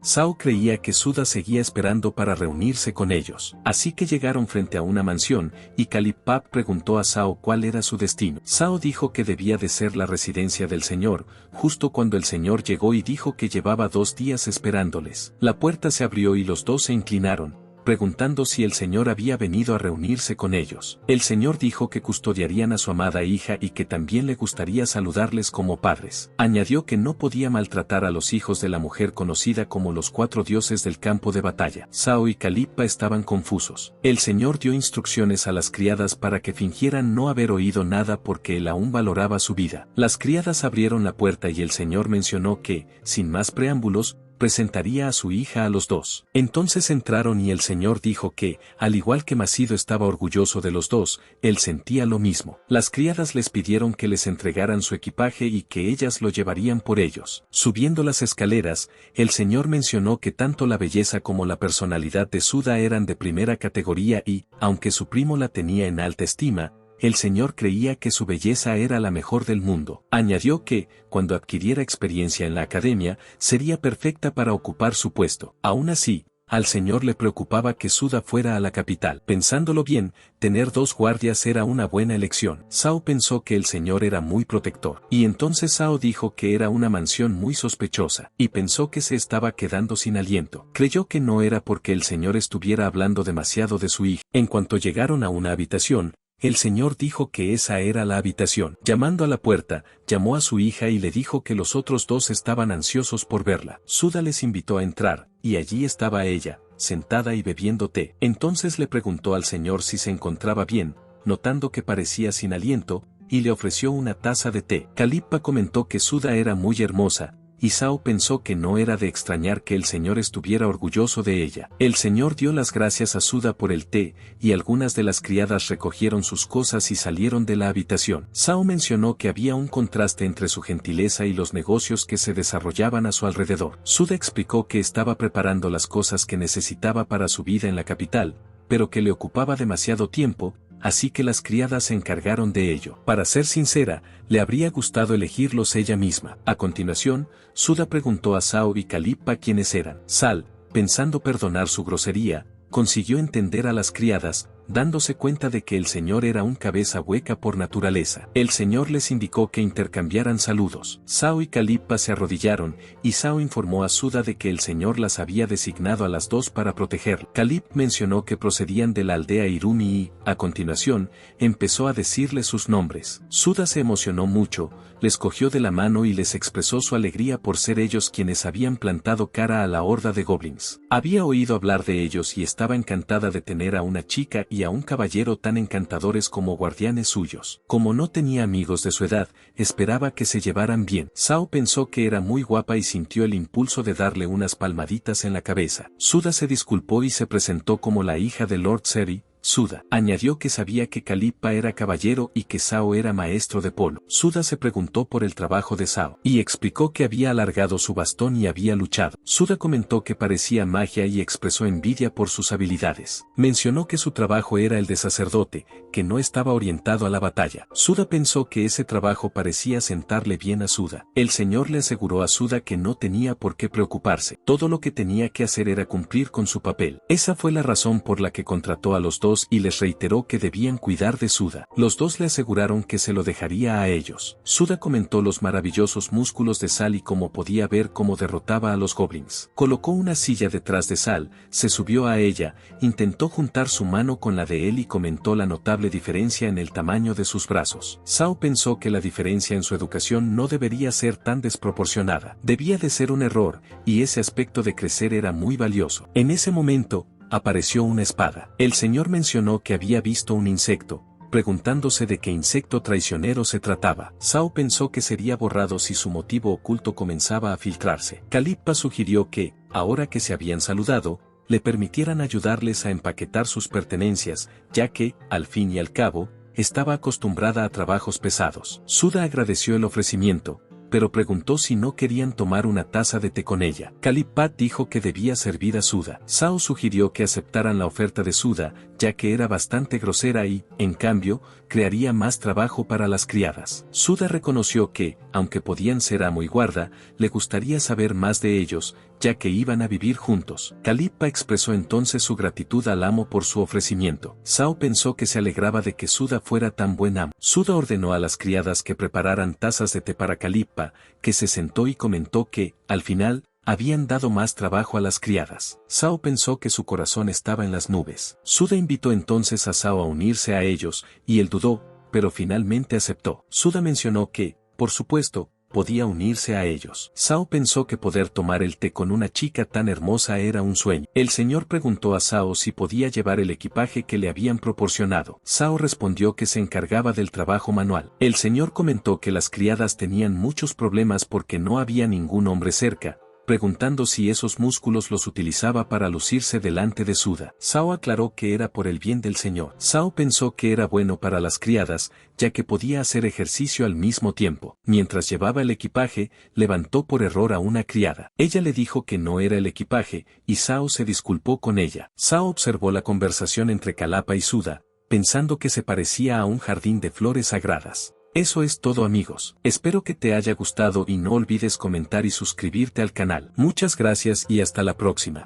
Sao creía que Suda seguía esperando para reunirse con ellos. Así que llegaron frente a una mansión, y Calipap preguntó a Sao cuál era su destino. Sao dijo que debía de ser la residencia del señor, justo cuando el señor llegó y dijo que llevaba 2 días esperándoles. La puerta se abrió y los dos se inclinaron, preguntando si el señor había venido a reunirse con ellos. El señor dijo que custodiarían a su amada hija y que también le gustaría saludarles como padres. Añadió que no podía maltratar a los hijos de la mujer conocida como los 4 dioses del campo de batalla. Sao y Calipa estaban confusos. El señor dio instrucciones a las criadas para que fingieran no haber oído nada porque él aún valoraba su vida. Las criadas abrieron la puerta y el señor mencionó que, sin más preámbulos, presentaría a su hija a los dos. Entonces entraron y el señor dijo que, al igual que Macido estaba orgulloso de los dos, él sentía lo mismo. Las criadas les pidieron que les entregaran su equipaje y que ellas lo llevarían por ellos. Subiendo las escaleras, el señor mencionó que tanto la belleza como la personalidad de Suda eran de primera categoría y, aunque su primo la tenía en alta estima, el señor creía que su belleza era la mejor del mundo. Añadió que, cuando adquiriera experiencia en la academia, sería perfecta para ocupar su puesto. Aún así, al señor le preocupaba que Suda fuera a la capital. Pensándolo bien, tener 2 guardias era una buena elección. Sao pensó que el señor era muy protector. Y entonces Sao dijo que era una mansión muy sospechosa, y pensó que se estaba quedando sin aliento. Creyó que no era porque el señor estuviera hablando demasiado de su hija. En cuanto llegaron a una habitación, el señor dijo que esa era la habitación. Llamando a la puerta, llamó a su hija y le dijo que los otros 2 estaban ansiosos por verla. Suda les invitó a entrar, y allí estaba ella, sentada y bebiendo té. Entonces le preguntó al señor si se encontraba bien, notando que parecía sin aliento, y le ofreció una taza de té. Calipa comentó que Suda era muy hermosa, y Sao pensó que no era de extrañar que el señor estuviera orgulloso de ella. El señor dio las gracias a Suda por el té, y algunas de las criadas recogieron sus cosas y salieron de la habitación. Sao mencionó que había un contraste entre su gentileza y los negocios que se desarrollaban a su alrededor. Suda explicó que estaba preparando las cosas que necesitaba para su vida en la capital, pero que le ocupaba demasiado tiempo, así que las criadas se encargaron de ello. Para ser sincera, le habría gustado elegirlos ella misma. A continuación, Suda preguntó a Sao y Calipa quiénes eran. Sal, pensando perdonar su grosería, consiguió entender a las criadas, dándose cuenta de que el señor era un cabeza hueca por naturaleza. El señor les indicó que intercambiaran saludos. Sao y Calipa se arrodillaron, y Sao informó a Suda de que el señor las había designado a las 2 para protegerla. Calip mencionó que procedían de la aldea Irumi y, a continuación, empezó a decirles sus nombres. Suda se emocionó mucho, les cogió de la mano y les expresó su alegría por ser ellos quienes habían plantado cara a la horda de goblins. Había oído hablar de ellos y estaba encantada de tener a una chica y y a un caballero tan encantadores como guardianes suyos. Como no tenía amigos de su edad, esperaba que se llevaran bien. Zhao pensó que era muy guapa y sintió el impulso de darle unas palmaditas en la cabeza. Suda se disculpó y se presentó como la hija de Lord Seri. Suda añadió que sabía que Calippa era caballero y que Zhao era maestro de polo. Suda se preguntó por el trabajo de Zhao y explicó que había alargado su bastón y había luchado. Suda comentó que parecía magia y expresó envidia por sus habilidades. Mencionó que su trabajo era el de sacerdote, que no estaba orientado a la batalla. Suda pensó que ese trabajo parecía sentarle bien a Suda. El señor le aseguró a Suda que no tenía por qué preocuparse. Todo lo que tenía que hacer era cumplir con su papel. Esa fue la razón por la que contrató a los dos y les reiteró que debían cuidar de Suda. Los dos le aseguraron que se lo dejaría a ellos. Suda comentó los maravillosos músculos de Sal y cómo podía ver cómo derrotaba a los goblins. Colocó una silla detrás de Sal, se subió a ella, intentó juntar su mano con la de él y comentó la notable diferencia en el tamaño de sus brazos. Zhao pensó que la diferencia en su educación no debería ser tan desproporcionada. Debía de ser un error, y ese aspecto de crecer era muy valioso. En ese momento, apareció una espada. El señor mencionó que había visto un insecto, preguntándose de qué insecto traicionero se trataba. Zhao pensó que sería borrado si su motivo oculto comenzaba a filtrarse. Calippa sugirió que, ahora que se habían saludado, le permitieran ayudarles a empaquetar sus pertenencias, ya que, al fin y al cabo, estaba acostumbrada a trabajos pesados. Suda agradeció el ofrecimiento, pero preguntó si no querían tomar una taza de té con ella. Calippa dijo que debía servir a Suda. Zhao sugirió que aceptaran la oferta de Suda, ya que era bastante grosera y, en cambio, crearía más trabajo para las criadas. Suda reconoció que, aunque podían ser amo y guarda, le gustaría saber más de ellos, ya que iban a vivir juntos. Calippa expresó entonces su gratitud al amo por su ofrecimiento. Zhao pensó que se alegraba de que Suda fuera tan buen amo. Suda ordenó a las criadas que prepararan tazas de té para Calippa, que se sentó y comentó que, al final, habían dado más trabajo a las criadas. Zhao pensó que su corazón estaba en las nubes. Suda invitó entonces a Zhao a unirse a ellos, y él dudó, pero finalmente aceptó. Suda mencionó que, por supuesto, podía unirse a ellos. Zhao pensó que poder tomar el té con una chica tan hermosa era un sueño. El señor preguntó a Zhao si podía llevar el equipaje que le habían proporcionado. Zhao respondió que se encargaba del trabajo manual. El señor comentó que las criadas tenían muchos problemas porque no había ningún hombre cerca, preguntando si esos músculos los utilizaba para lucirse delante de Suda. Zhao aclaró que era por el bien del señor. Zhao pensó que era bueno para las criadas, ya que podía hacer ejercicio al mismo tiempo. Mientras llevaba el equipaje, levantó por error a una criada. Ella le dijo que no era el equipaje, y Zhao se disculpó con ella. Zhao observó la conversación entre Calippa y Suda, pensando que se parecía a un jardín de flores sagradas. Eso es todo, amigos. Espero que te haya gustado y no olvides comentar y suscribirte al canal. Muchas gracias y hasta la próxima.